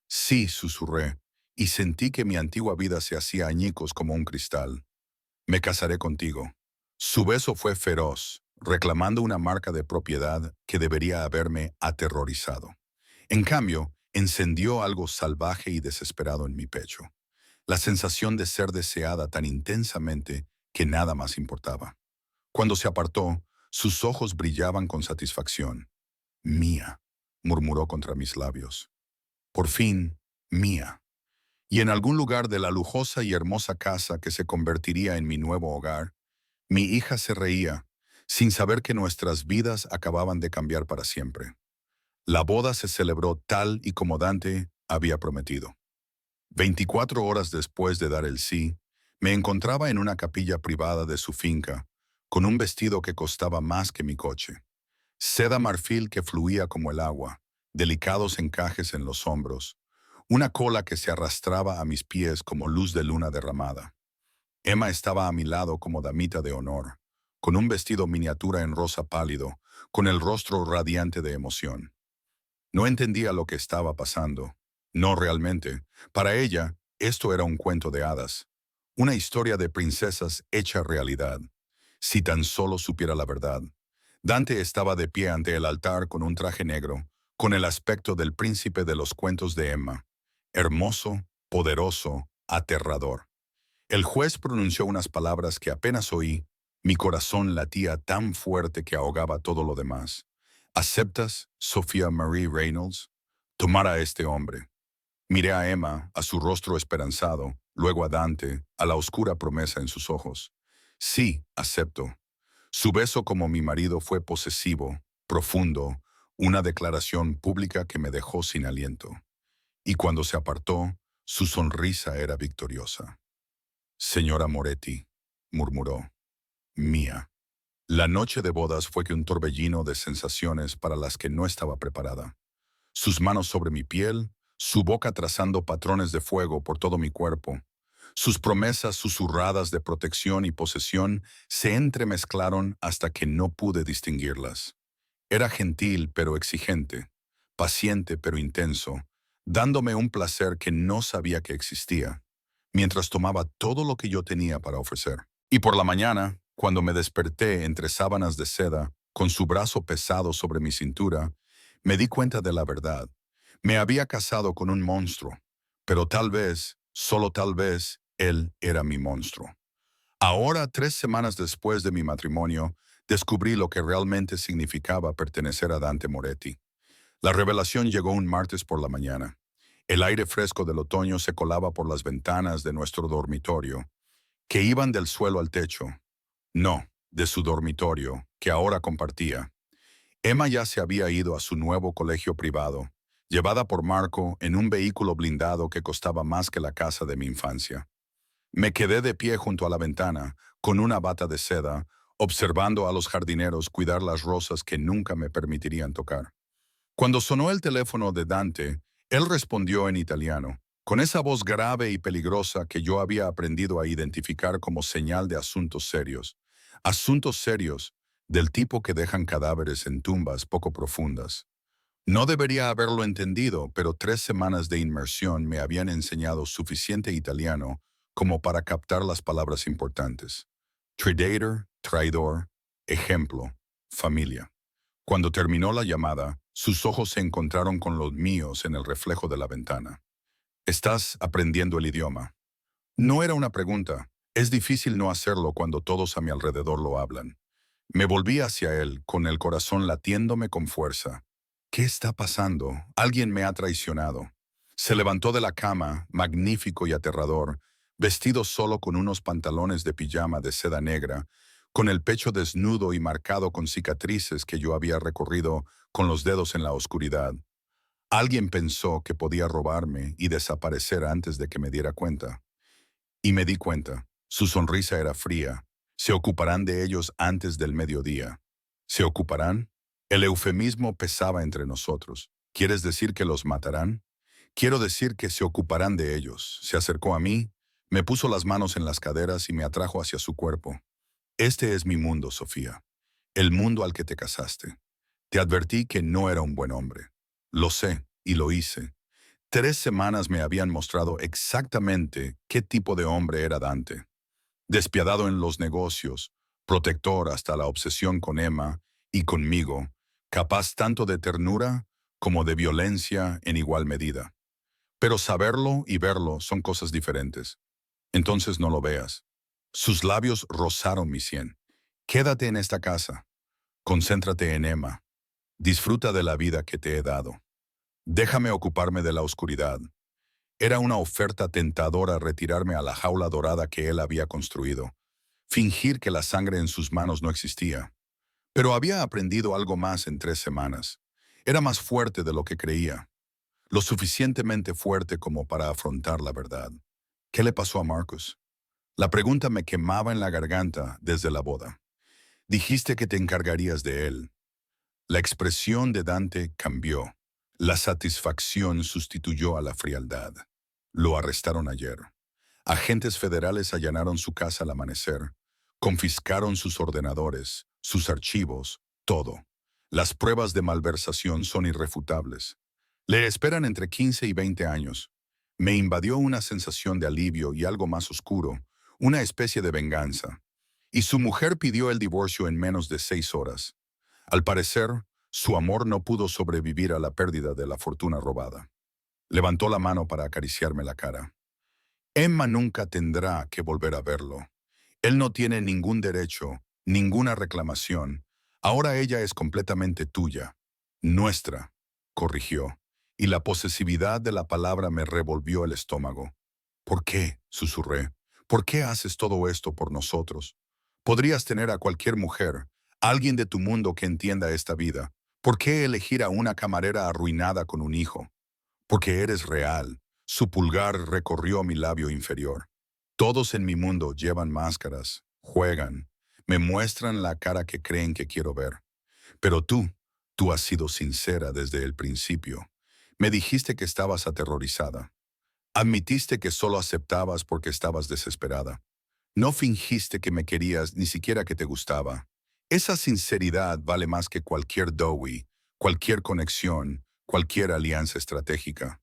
Sí, susurré, y sentí que mi antigua vida se hacía añicos como un cristal. Me casaré contigo. Su beso fue feroz, reclamando una marca de propiedad que debería haberme aterrorizado. En cambio, encendió algo salvaje y desesperado en mi pecho. La sensación de ser deseada tan intensamente que nada más importaba. Cuando se apartó, sus ojos brillaban con satisfacción. Mía, murmuró contra mis labios. Por fin, mía. Y en algún lugar de la lujosa y hermosa casa que se convertiría en mi nuevo hogar, mi hija se reía, sin saber que nuestras vidas acababan de cambiar para siempre. La boda se celebró tal y como Dante había prometido. 24 horas después de dar el sí, me encontraba en una capilla privada de su finca, con un vestido que costaba más que mi coche. Seda marfil que fluía como el agua, delicados encajes en los hombros, una cola que se arrastraba a mis pies como luz de luna derramada. Emma estaba a mi lado como damita de honor, con un vestido miniatura en rosa pálido, con el rostro radiante de emoción. No entendía lo que estaba pasando. No realmente. Para ella, esto era un cuento de hadas. Una historia de princesas hecha realidad. Si tan solo supiera la verdad. Dante estaba de pie ante el altar con un traje negro, con el aspecto del príncipe de los cuentos de Emma. Hermoso, poderoso, aterrador. El juez pronunció unas palabras que apenas oí. Mi corazón latía tan fuerte que ahogaba todo lo demás. ¿Aceptas, Sophia Marie Reynolds, tomar a este hombre? Miré a Emma, a su rostro esperanzado, luego a Dante, a la oscura promesa en sus ojos. Sí, acepto. Su beso como mi marido fue posesivo, profundo, una declaración pública que me dejó sin aliento. Y cuando se apartó, su sonrisa era victoriosa. Señora Moretti, murmuró, mía. La noche de bodas fue que un torbellino de sensaciones para las que no estaba preparada. Sus manos sobre mi piel, su boca trazando patrones de fuego por todo mi cuerpo. Sus promesas susurradas de protección y posesión se entremezclaron hasta que no pude distinguirlas. Era gentil pero exigente, paciente pero intenso, dándome un placer que no sabía que existía, mientras tomaba todo lo que yo tenía para ofrecer. Y por la mañana, cuando me desperté entre sábanas de seda, con su brazo pesado sobre mi cintura, me di cuenta de la verdad. Me había casado con un monstruo, pero tal vez, solo tal vez, él era mi monstruo. Ahora, 3 semanas después de mi matrimonio, descubrí lo que realmente significaba pertenecer a Dante Moretti. La revelación llegó un martes por la mañana. El aire fresco del otoño se colaba por las ventanas de nuestro dormitorio, que iban del suelo al techo. No, de su dormitorio, que ahora compartía. Emma ya se había ido a su nuevo colegio privado, llevada por Marco en un vehículo blindado que costaba más que la casa de mi infancia. Me quedé de pie junto a la ventana, con una bata de seda, observando a los jardineros cuidar las rosas que nunca me permitirían tocar. Cuando sonó el teléfono de Dante, él respondió en italiano, con esa voz grave y peligrosa que yo había aprendido a identificar como señal de asuntos serios, del tipo que dejan cadáveres en tumbas poco profundas. No debería haberlo entendido, pero 3 semanas de inmersión me habían enseñado suficiente italiano como para captar las palabras importantes. Tridator, traidor, ejemplo, familia. Cuando terminó la llamada, sus ojos se encontraron con los míos en el reflejo de la ventana. ¿Estás aprendiendo el idioma? No era una pregunta, Es difícil no hacerlo cuando todos a mi alrededor lo hablan. Me volví hacia él, con el corazón latiéndome con fuerza. ¿Qué está pasando? Alguien me ha traicionado. Se levantó de la cama, magnífico y aterrador, vestido solo con unos pantalones de pijama de seda negra, con el pecho desnudo y marcado con cicatrices que yo había recorrido con los dedos en la oscuridad. Alguien pensó que podía robarme y desaparecer antes de que me diera cuenta. Y me di cuenta. Su sonrisa era fría. ¿Se ocuparán de ellos antes del mediodía? ¿Se ocuparán? El eufemismo pesaba entre nosotros. ¿Quieres decir que los matarán? Quiero decir que se ocuparán de ellos. Se acercó a mí, me puso las manos en las caderas y me atrajo hacia su cuerpo. Este es mi mundo, Sofía. El mundo al que te casaste. Te advertí que no era un buen hombre. Lo sé, y lo hice. 3 semanas me habían mostrado exactamente qué tipo de hombre era Dante. Despiadado en los negocios, protector hasta la obsesión con Emma y conmigo, capaz tanto de ternura como de violencia en igual medida. Pero saberlo y verlo son cosas diferentes. Entonces no lo veas. Sus labios rozaron mi sien. Quédate en esta casa. Concéntrate en Emma. Disfruta de la vida que te he dado. Déjame ocuparme de la oscuridad. Era una oferta tentadora retirarme a la jaula dorada que él había construido, fingir que la sangre en sus manos no existía. Pero había aprendido algo más en 3 semanas. Era más fuerte de lo que creía, lo suficientemente fuerte como para afrontar la verdad. ¿Qué le pasó a Marcus? La pregunta me quemaba en la garganta desde la boda. Dijiste que te encargarías de él. La expresión de Dante cambió. La satisfacción sustituyó a la frialdad. Lo arrestaron ayer. Agentes federales allanaron su casa al amanecer. Confiscaron sus ordenadores, sus archivos, todo. Las pruebas de malversación son irrefutables. Le esperan entre 15 y 20 años. Me invadió una sensación de alivio y algo más oscuro, una especie de venganza. Y su mujer pidió el divorcio en menos de 6 horas. Al parecer, su amor no pudo sobrevivir a la pérdida de la fortuna robada. Levantó la mano para acariciarme la cara. Emma nunca tendrá que volver a verlo. Él no tiene ningún derecho, ninguna reclamación. Ahora ella es completamente tuya. Nuestra, corrigió. Y la posesividad de la palabra me revolvió el estómago. ¿Por qué? Susurré. ¿Por qué haces todo esto por nosotros? Podrías tener a cualquier mujer, alguien de tu mundo que entienda esta vida. ¿Por qué elegir a una camarera arruinada con un hijo? Porque eres real. Su pulgar recorrió mi labio inferior. Todos en mi mundo llevan máscaras, juegan, me muestran la cara que creen que quiero ver. Pero tú has sido sincera desde el principio. Me dijiste que estabas aterrorizada. Admitiste que solo aceptabas porque estabas desesperada. No fingiste que me querías, ni siquiera que te gustaba. Esa sinceridad vale más que cualquier dowie, cualquier conexión, cualquier alianza estratégica.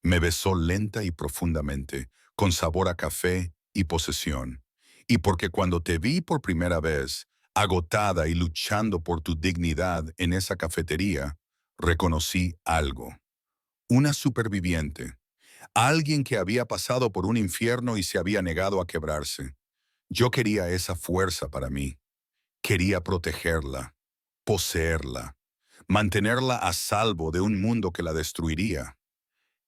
Me besó lenta y profundamente, con sabor a café y posesión. Y porque cuando te vi por primera vez, agotada y luchando por tu dignidad en esa cafetería, reconocí algo. Una superviviente. Alguien que había pasado por un infierno y se había negado a quebrarse. Yo quería esa fuerza para mí. Quería protegerla, poseerla, mantenerla a salvo de un mundo que la destruiría.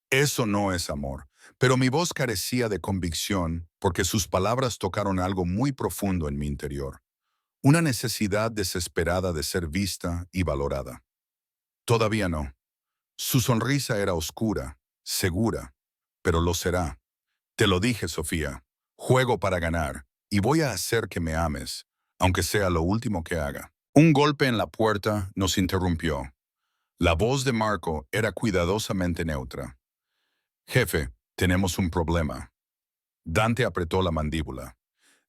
Eso no es amor, pero mi voz carecía de convicción porque sus palabras tocaron algo muy profundo en mi interior. Una necesidad desesperada de ser vista y valorada. Todavía no. Su sonrisa era oscura, segura, pero lo será. Te lo dije, Sofía. Juego para ganar, y voy a hacer que me ames, aunque sea lo último que haga. Un golpe en la puerta nos interrumpió. La voz de Marco era cuidadosamente neutra. Jefe, tenemos un problema. Dante apretó la mandíbula.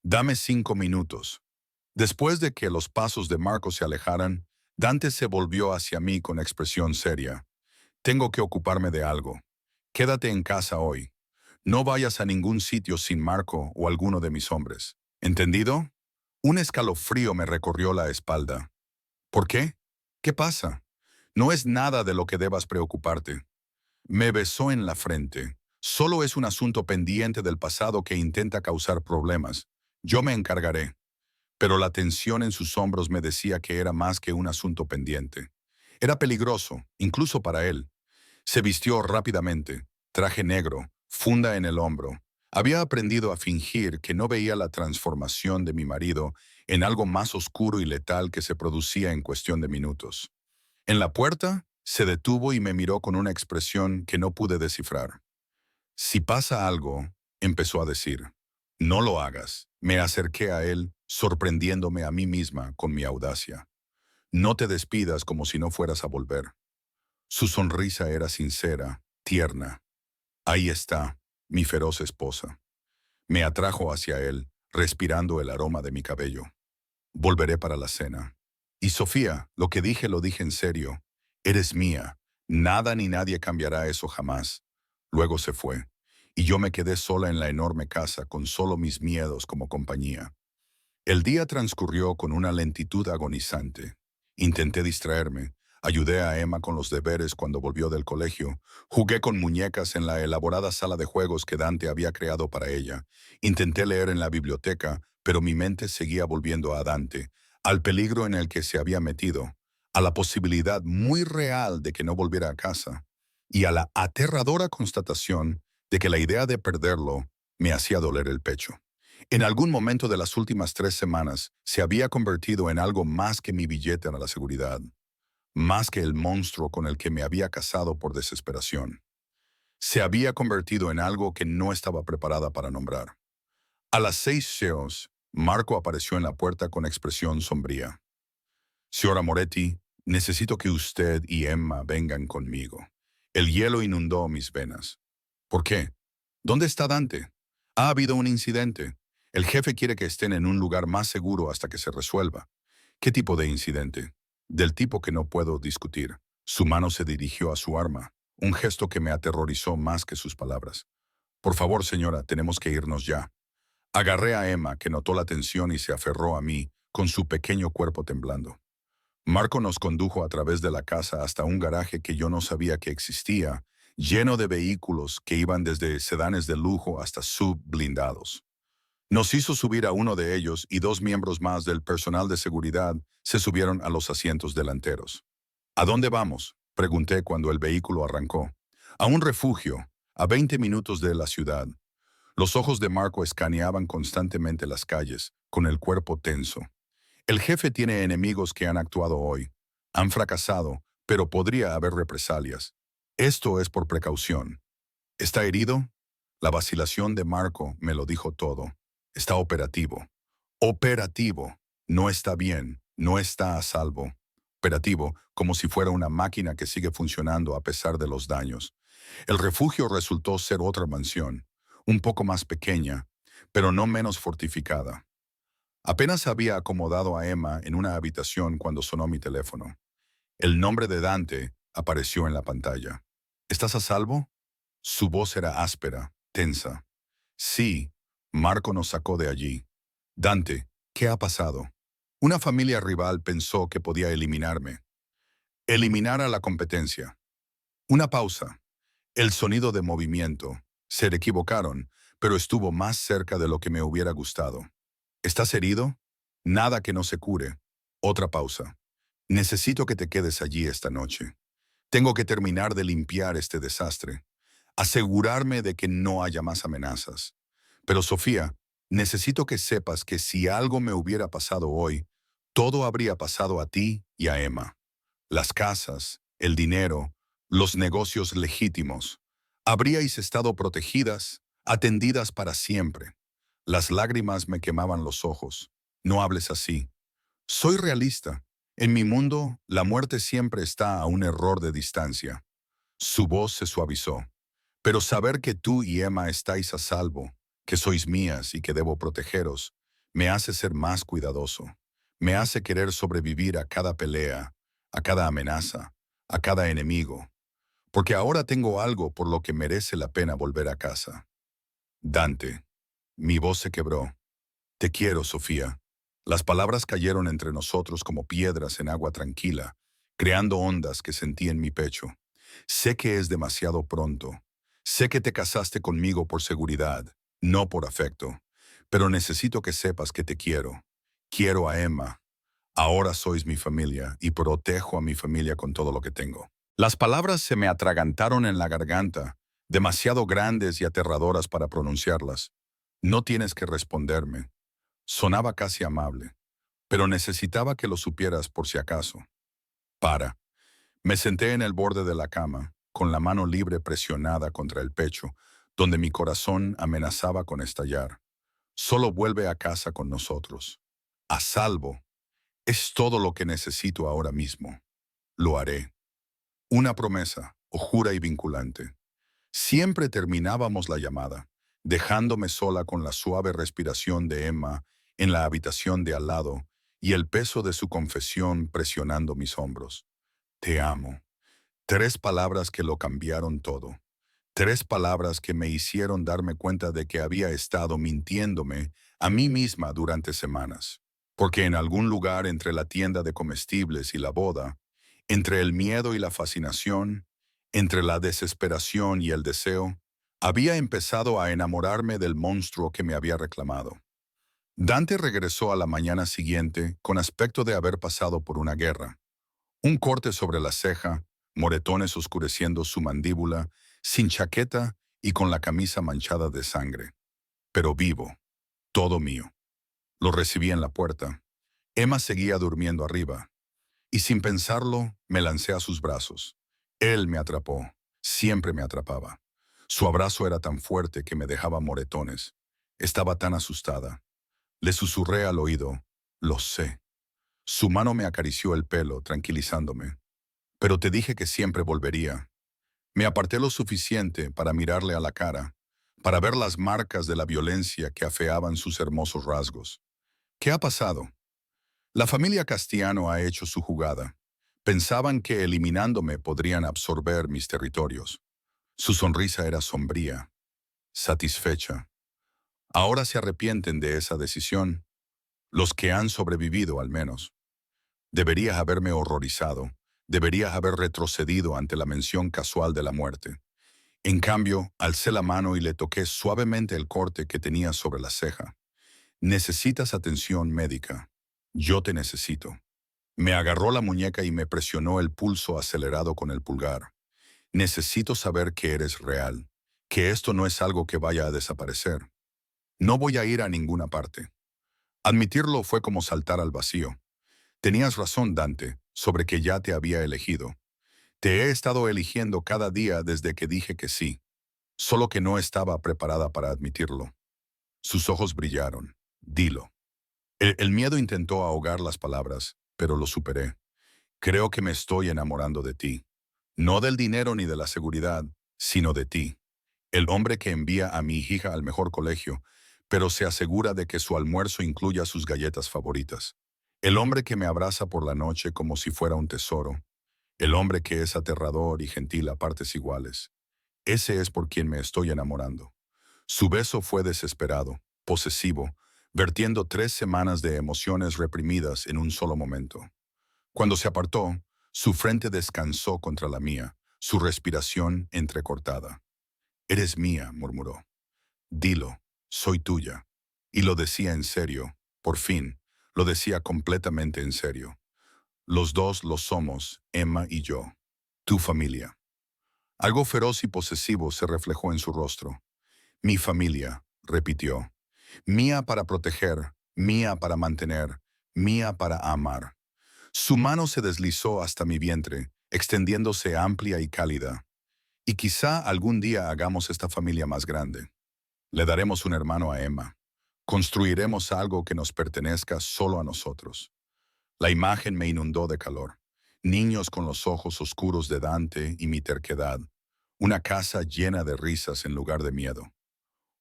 Dame 5 minutos. Después de que los pasos de Marco se alejaran, Dante se volvió hacia mí con expresión seria. Tengo que ocuparme de algo. Quédate en casa hoy. No vayas a ningún sitio sin Marco o alguno de mis hombres. ¿Entendido? Un escalofrío me recorrió la espalda. ¿Por qué? ¿Qué pasa? No es nada de lo que debas preocuparte. Me besó en la frente. Solo es un asunto pendiente del pasado que intenta causar problemas. Yo me encargaré. Pero la tensión en sus hombros me decía que era más que un asunto pendiente. Era peligroso, incluso para él. Se vistió rápidamente, traje negro, funda en el hombro. Había aprendido a fingir que no veía la transformación de mi marido en algo más oscuro y letal que se producía en cuestión de minutos. En la puerta, se detuvo y me miró con una expresión que no pude descifrar. Si pasa algo, empezó a decir, no lo hagas. Me acerqué a él, sorprendiéndome a mí misma con mi audacia. No te despidas como si no fueras a volver. Su sonrisa era sincera, tierna. Ahí está, mi feroz esposa. Me atrajo hacia él, respirando el aroma de mi cabello. Volveré para la cena. Y Sofía, lo que dije lo dije en serio. Eres mía. Nada ni nadie cambiará eso jamás. Luego se fue, y yo me quedé sola en la enorme casa con solo mis miedos como compañía. El día transcurrió con una lentitud agonizante. Intenté distraerme, ayudé a Emma con los deberes cuando volvió del colegio, jugué con muñecas en la elaborada sala de juegos que Dante había creado para ella, intenté leer en la biblioteca, pero mi mente seguía volviendo a Dante, al peligro en el que se había metido, a la posibilidad muy real de que no volviera a casa, y a la aterradora constatación de que la idea de perderlo me hacía doler el pecho. En algún momento de las últimas 3 semanas se había convertido en algo más que mi billete a la seguridad, más que el monstruo con el que me había casado por desesperación. Se había convertido en algo que no estaba preparada para nombrar. A las 6 Marco apareció en la puerta con expresión sombría. Señora Moretti, necesito que usted y Emma vengan conmigo. El hielo inundó mis venas. ¿Por qué? ¿Dónde está Dante? Ha habido un incidente. El jefe quiere que estén en un lugar más seguro hasta que se resuelva. ¿Qué tipo de incidente? Del tipo que no puedo discutir. Su mano se dirigió a su arma, un gesto que me aterrorizó más que sus palabras. Por favor, señora, tenemos que irnos ya. Agarré a Emma, que notó la tensión y se aferró a mí, con su pequeño cuerpo temblando. Marco nos condujo a través de la casa hasta un garaje que yo no sabía que existía, lleno de vehículos que iban desde sedanes de lujo hasta subblindados. Nos hizo subir a uno de ellos y 2 miembros más del personal de seguridad se subieron a los asientos delanteros. ¿A dónde vamos?, pregunté cuando el vehículo arrancó. A un refugio, a 20 minutos de la ciudad. Los ojos de Marco escaneaban constantemente las calles, con el cuerpo tenso. El jefe tiene enemigos que han actuado hoy. Han fracasado, pero podría haber represalias. Esto es por precaución. ¿Está herido? La vacilación de Marco me lo dijo todo. Está operativo. Operativo. No está bien. No está a salvo. Operativo, como si fuera una máquina que sigue funcionando a pesar de los daños. El refugio resultó ser otra mansión, un poco más pequeña, pero no menos fortificada. Apenas había acomodado a Emma en una habitación cuando sonó mi teléfono. El nombre de Dante apareció en la pantalla. ¿Estás a salvo? Su voz era áspera, tensa. Sí, Marco nos sacó de allí. Dante, ¿qué ha pasado? Una familia rival pensó que podía eliminarme. Eliminar a la competencia. Una pausa. El sonido de movimiento. Se equivocaron, pero estuvo más cerca de lo que me hubiera gustado. ¿Estás herido? Nada que no se cure. Otra pausa. Necesito que te quedes allí esta noche. Tengo que terminar de limpiar este desastre. Asegurarme de que no haya más amenazas. Pero Sofía, necesito que sepas que si algo me hubiera pasado hoy, todo habría pasado a ti y a Emma. Las casas, el dinero, los negocios legítimos. Habríais estado protegidas, atendidas para siempre. Las lágrimas me quemaban los ojos. No hables así. Soy realista. En mi mundo, la muerte siempre está a un error de distancia. Su voz se suavizó. Pero saber que tú y Emma estáis a salvo, que sois mías y que debo protegeros, me hace ser más cuidadoso. Me hace querer sobrevivir a cada pelea, a cada amenaza, a cada enemigo. Porque ahora tengo algo por lo que merece la pena volver a casa. Dante. Mi voz se quebró. Te quiero, Sofía. Las palabras cayeron entre nosotros como piedras en agua tranquila, creando ondas que sentí en mi pecho. Sé que es demasiado pronto. Sé que te casaste conmigo por seguridad, no por afecto, pero necesito que sepas que te quiero. Quiero a Emma. Ahora sois mi familia y protejo a mi familia con todo lo que tengo. Las palabras se me atragantaron en la garganta, demasiado grandes y aterradoras para pronunciarlas. No tienes que responderme. Sonaba casi amable, pero necesitaba que lo supieras por si acaso. Para. Me senté en el borde de la cama, con la mano libre presionada contra el pecho, donde mi corazón amenazaba con estallar. Solo vuelve a casa con nosotros. A salvo. Es todo lo que necesito ahora mismo. Lo haré. Una promesa, jura y vinculante. Siempre terminábamos la llamada, dejándome sola con la suave respiración de Emma en la habitación de al lado y el peso de su confesión presionando mis hombros. Te amo. 3 palabras que lo cambiaron todo. 3 palabras que me hicieron darme cuenta de que había estado mintiéndome a mí misma durante semanas. Porque en algún lugar entre la tienda de comestibles y la boda, entre el miedo y la fascinación, entre la desesperación y el deseo, había empezado a enamorarme del monstruo que me había reclamado. Dante regresó a la mañana siguiente con aspecto de haber pasado por una guerra. Un corte sobre la ceja, moretones oscureciendo su mandíbula, sin chaqueta y con la camisa manchada de sangre. Pero vivo, todo mío. Lo recibí en la puerta. Emma seguía durmiendo arriba, y sin pensarlo, me lancé a sus brazos. Él me atrapó, siempre me atrapaba. Su abrazo era tan fuerte que me dejaba moretones. Estaba tan asustada. Le susurré al oído, lo sé. Su mano me acarició el pelo, tranquilizándome. Pero te dije que siempre volvería. Me aparté lo suficiente para mirarle a la cara, para ver las marcas de la violencia que afeaban sus hermosos rasgos. ¿Qué ha pasado? La familia Castellano ha hecho su jugada. Pensaban que eliminándome podrían absorber mis territorios. Su sonrisa era sombría, satisfecha. Ahora se arrepienten de esa decisión, los que han sobrevivido al menos. Deberías haberme horrorizado, deberías haber retrocedido ante la mención casual de la muerte. En cambio, alcé la mano y le toqué suavemente el corte que tenía sobre la ceja. Necesitas atención médica. Yo te necesito. Me agarró la muñeca y me presionó el pulso acelerado con el pulgar. Necesito saber que eres real, que esto no es algo que vaya a desaparecer. No voy a ir a ninguna parte. Admitirlo fue como saltar al vacío. Tenías razón, Dante, sobre que ya te había elegido. Te he estado eligiendo cada día desde que dije que sí, solo que no estaba preparada para admitirlo. Sus ojos brillaron. Dilo. El miedo intentó ahogar las palabras, pero lo superé. Creo que me estoy enamorando de ti. No del dinero ni de la seguridad, sino de ti. El hombre que envía a mi hija al mejor colegio, pero se asegura de que su almuerzo incluya sus galletas favoritas. El hombre que me abraza por la noche como si fuera un tesoro. El hombre que es aterrador y gentil a partes iguales. Ese es por quien me estoy enamorando. Su beso fue desesperado, posesivo, vertiendo 3 semanas de emociones reprimidas en un solo momento. Cuando se apartó, su frente descansó contra la mía, su respiración entrecortada. Eres mía, murmuró. Dilo, soy tuya. Y lo decía en serio, por fin, lo decía completamente en serio. Los dos lo somos, Emma y yo. Tu familia. Algo feroz y posesivo se reflejó en su rostro. Mi familia, repitió. Mía para proteger, mía para mantener, mía para amar. Su mano se deslizó hasta mi vientre, extendiéndose amplia y cálida. Y quizá algún día hagamos esta familia más grande. Le daremos un hermano a Emma. Construiremos algo que nos pertenezca solo a nosotros. La imagen me inundó de calor. Niños con los ojos oscuros de Dante y mi terquedad. Una casa llena de risas en lugar de miedo.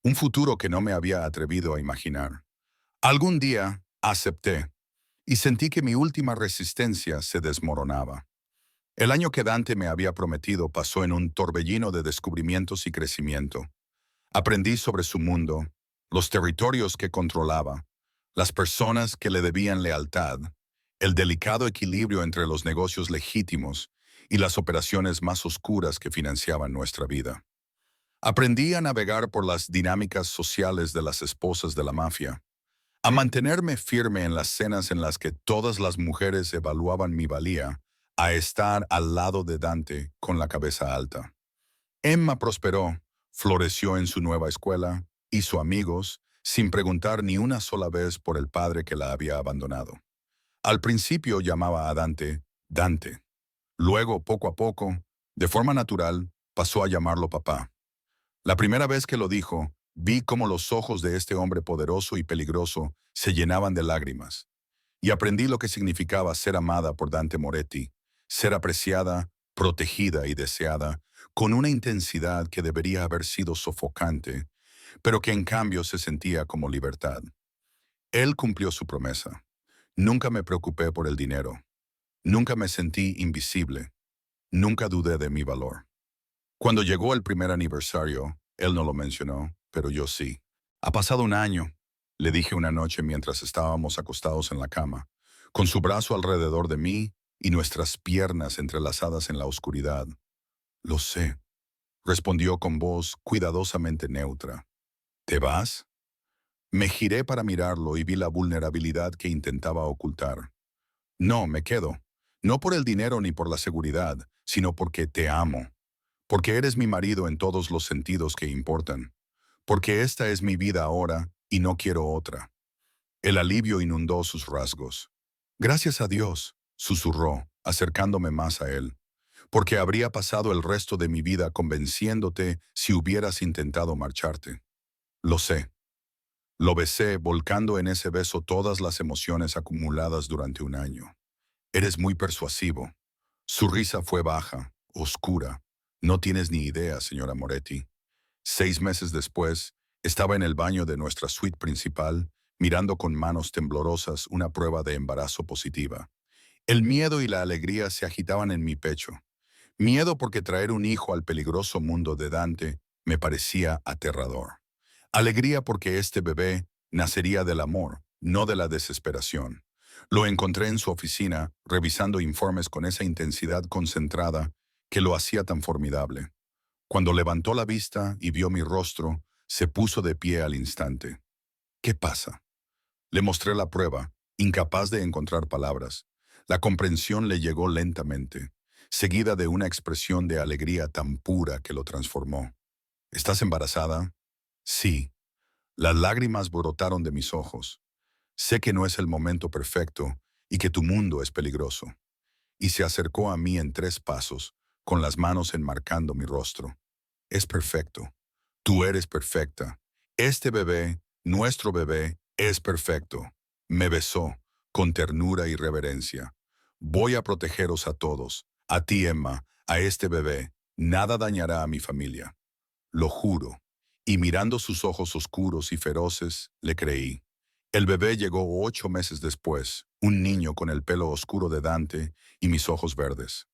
Un futuro que no me había atrevido a imaginar. Algún día acepté y sentí que mi última resistencia se desmoronaba. El año que Dante me había prometido pasó en un torbellino de descubrimientos y crecimiento. Aprendí sobre su mundo, los territorios que controlaba, las personas que le debían lealtad, el delicado equilibrio entre los negocios legítimos y las operaciones más oscuras que financiaban nuestra vida. Aprendí a navegar por las dinámicas sociales de las esposas de la mafia, a mantenerme firme en las cenas en las que todas las mujeres evaluaban mi valía, a estar al lado de Dante con la cabeza alta. Emma prosperó, floreció en su nueva escuela, hizo amigos, sin preguntar ni una sola vez por el padre que la había abandonado. Al principio llamaba a Dante, Dante. Luego, poco a poco, de forma natural, pasó a llamarlo papá. La primera vez que lo dijo, vi cómo los ojos de este hombre poderoso y peligroso se llenaban de lágrimas, y aprendí lo que significaba ser amada por Dante Moretti, ser apreciada, protegida y deseada, con una intensidad que debería haber sido sofocante, pero que en cambio se sentía como libertad. Él cumplió su promesa. Nunca me preocupé por el dinero. Nunca me sentí invisible. Nunca dudé de mi valor. Cuando llegó el primer aniversario, él no lo mencionó, pero yo sí. Ha pasado un año, le dije una noche mientras estábamos acostados en la cama, con su brazo alrededor de mí y nuestras piernas entrelazadas en la oscuridad. Lo sé, respondió con voz cuidadosamente neutra. ¿Te vas? Me giré para mirarlo y vi la vulnerabilidad que intentaba ocultar. No, me quedo. No por el dinero ni por la seguridad, sino porque te amo. Porque eres mi marido en todos los sentidos que importan. Porque esta es mi vida ahora y no quiero otra. El alivio inundó sus rasgos. Gracias a Dios, susurró, acercándome más a él. Porque habría pasado el resto de mi vida convenciéndote si hubieras intentado marcharte. Lo sé. Lo besé, volcando en ese beso todas las emociones acumuladas durante un año. Eres muy persuasivo. Su risa fue baja, oscura. No tienes ni idea, señora Moretti. 6 meses después, estaba en el baño de nuestra suite principal, mirando con manos temblorosas una prueba de embarazo positiva. El miedo y la alegría se agitaban en mi pecho. Miedo porque traer un hijo al peligroso mundo de Dante me parecía aterrador. Alegría porque este bebé nacería del amor, no de la desesperación. Lo encontré en su oficina, revisando informes con esa intensidad concentrada que lo hacía tan formidable. Cuando levantó la vista y vio mi rostro, se puso de pie al instante. ¿Qué pasa? Le mostré la prueba, incapaz de encontrar palabras. La comprensión le llegó lentamente, seguida de una expresión de alegría tan pura que lo transformó. ¿Estás embarazada? Sí. Las lágrimas brotaron de mis ojos. Sé que no es el momento perfecto y que tu mundo es peligroso. Y se acercó a mí en 3 pasos, con las manos enmarcando mi rostro. Es perfecto. Tú eres perfecta. Este bebé, nuestro bebé, es perfecto. Me besó, con ternura y reverencia. Voy a protegeros a todos, a ti, Emma, a este bebé. Nada dañará a mi familia. Lo juro. Y mirando sus ojos oscuros y feroces, le creí. El bebé llegó 8 meses después, un niño con el pelo oscuro de Dante y mis ojos verdes.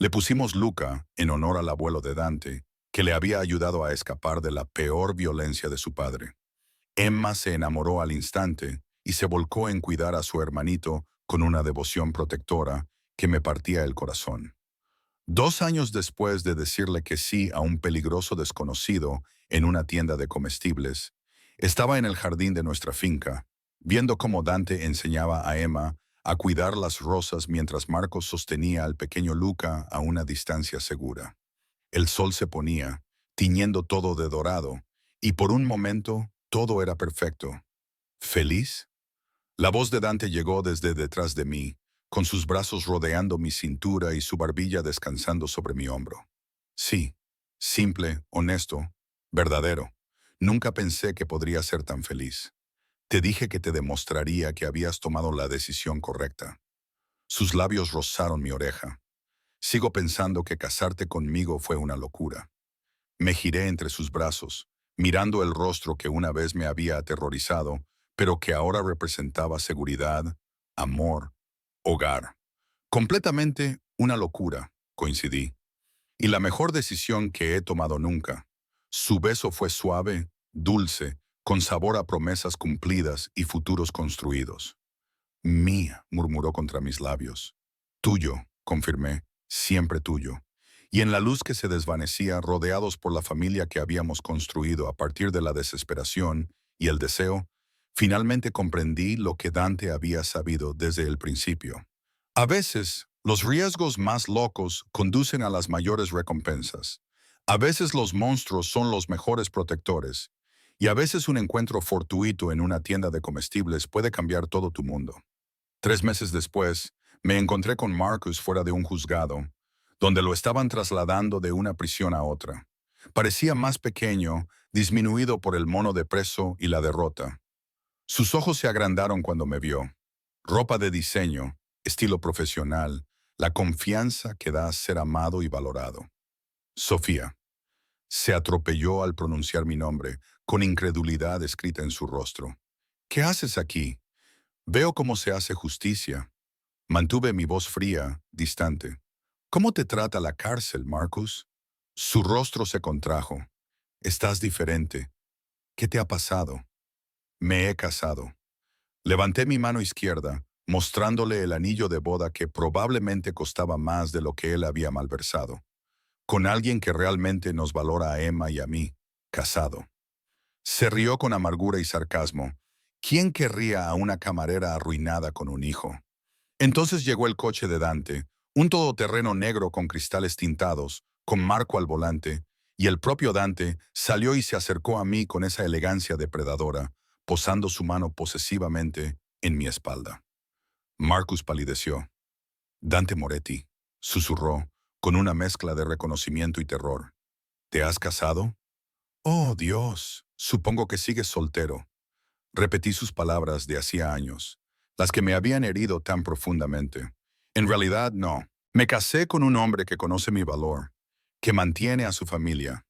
Le pusimos Luca en honor al abuelo de Dante, que le había ayudado a escapar de la peor violencia de su padre. Emma se enamoró al instante y se volcó en cuidar a su hermanito con una devoción protectora que me partía el corazón. 2 años después de decirle que sí a un peligroso desconocido en una tienda de comestibles, estaba en el jardín de nuestra finca, viendo cómo Dante enseñaba a Emma a cuidar las rosas mientras Marcos sostenía al pequeño Luca a una distancia segura. El sol se ponía, tiñendo todo de dorado, y por un momento todo era perfecto. ¿Feliz? La voz de Dante llegó desde detrás de mí, con sus brazos rodeando mi cintura y su barbilla descansando sobre mi hombro. Sí, simple, honesto, verdadero. Nunca pensé que podría ser tan feliz. Te dije que te demostraría que habías tomado la decisión correcta. Sus labios rozaron mi oreja. Sigo pensando que casarte conmigo fue una locura. Me giré entre sus brazos, mirando el rostro que una vez me había aterrorizado, pero que ahora representaba seguridad, amor, hogar. Completamente una locura, coincidí. Y la mejor decisión que he tomado nunca. Su beso fue suave, dulce, con sabor a promesas cumplidas y futuros construidos. Mía, murmuró contra mis labios. Tuyo, confirmé, siempre tuyo. Y en la luz que se desvanecía, rodeados por la familia que habíamos construido a partir de la desesperación y el deseo, finalmente comprendí lo que Dante había sabido desde el principio. A veces, los riesgos más locos conducen a las mayores recompensas. A veces los monstruos son los mejores protectores. Y a veces un encuentro fortuito en una tienda de comestibles puede cambiar todo tu mundo. 3 meses después, me encontré con Marcus fuera de un juzgado, donde lo estaban trasladando de una prisión a otra. Parecía más pequeño, disminuido por el mono de preso y la derrota. Sus ojos se agrandaron cuando me vio. Ropa de diseño, estilo profesional, la confianza que da ser amado y valorado. Sofía. Se atropelló al pronunciar mi nombre, con incredulidad escrita en su rostro. ¿Qué haces aquí? Veo cómo se hace justicia. Mantuve mi voz fría, distante. ¿Cómo te trata la cárcel, Marcus? Su rostro se contrajo. Estás diferente. ¿Qué te ha pasado? Me he casado. Levanté mi mano izquierda, mostrándole el anillo de boda que probablemente costaba más de lo que él había malversado. Con alguien que realmente nos valora a Emma y a mí, casado. Se rió con amargura y sarcasmo. ¿Quién querría a una camarera arruinada con un hijo? Entonces llegó el coche de Dante, un todoterreno negro con cristales tintados, con Marco al volante, y el propio Dante salió y se acercó a mí con esa elegancia depredadora, posando su mano posesivamente en mi espalda. Marcus palideció. Dante Moretti, susurró, con una mezcla de reconocimiento y terror. ¿Te has casado? Oh, Dios, supongo que sigues soltero. Repetí sus palabras de hacía años, las que me habían herido tan profundamente. En realidad, no. Me casé con un hombre que conoce mi valor, que mantiene a su familia,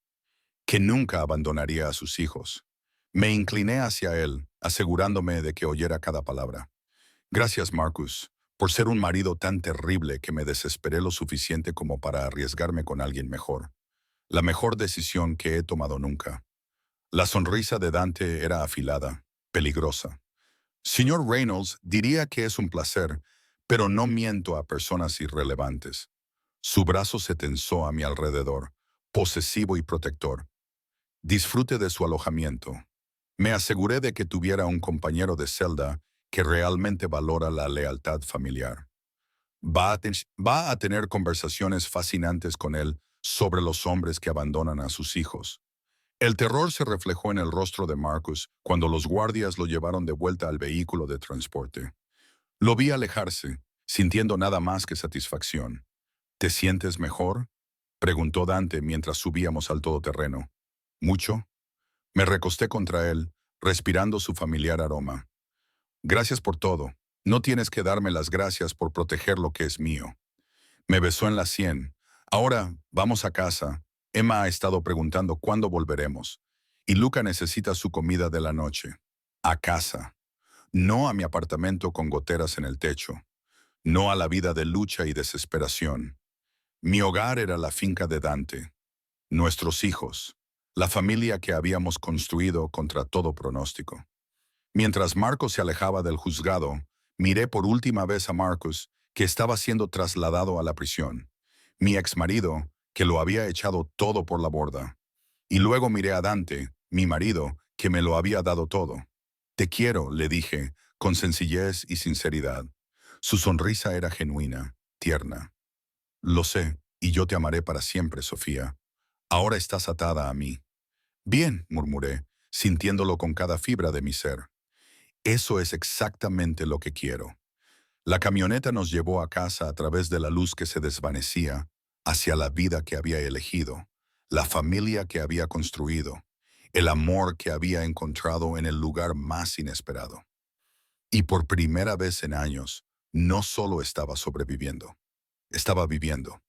que nunca abandonaría a sus hijos. Me incliné hacia él, asegurándome de que oyera cada palabra. Gracias, Marcus, por ser un marido tan terrible que me desesperé lo suficiente como para arriesgarme con alguien mejor. La mejor decisión que he tomado nunca. La sonrisa de Dante era afilada, peligrosa. Señor Reynolds diría que es un placer, pero no miento a personas irrelevantes. Su brazo se tensó a mi alrededor, posesivo y protector. Disfrute de su alojamiento. Me aseguré de que tuviera un compañero de celda que realmente valora la lealtad familiar. Va a tener conversaciones fascinantes con él sobre los hombres que abandonan a sus hijos. El terror se reflejó en el rostro de Marcus cuando los guardias lo llevaron de vuelta al vehículo de transporte. Lo vi alejarse, sintiendo nada más que satisfacción. ¿Te sientes mejor?, preguntó Dante mientras subíamos al todoterreno. ¿Mucho? Me recosté contra él, respirando su familiar aroma. Gracias por todo. No tienes que darme las gracias por proteger lo que es mío. Me besó en la sien. Ahora, vamos a casa. Emma ha estado preguntando cuándo volveremos. Y Luca necesita su comida de la noche. A casa. No a mi apartamento con goteras en el techo. No a la vida de lucha y desesperación. Mi hogar era la finca de Dante. Nuestros hijos. La familia que habíamos construido contra todo pronóstico. Mientras Marcos se alejaba del juzgado, miré por última vez a Marcus, que estaba siendo trasladado a la prisión. Mi exmarido, que lo había echado todo por la borda. Y luego miré a Dante, mi marido, que me lo había dado todo. Te quiero, le dije, con sencillez y sinceridad. Su sonrisa era genuina, tierna. Lo sé, y yo te amaré para siempre, Sofía. Ahora estás atada a mí. Bien, murmuré, sintiéndolo con cada fibra de mi ser. Eso es exactamente lo que quiero. La camioneta nos llevó a casa a través de la luz que se desvanecía, hacia la vida que había elegido, la familia que había construido, el amor que había encontrado en el lugar más inesperado. Y por primera vez en años, no solo estaba sobreviviendo, estaba viviendo.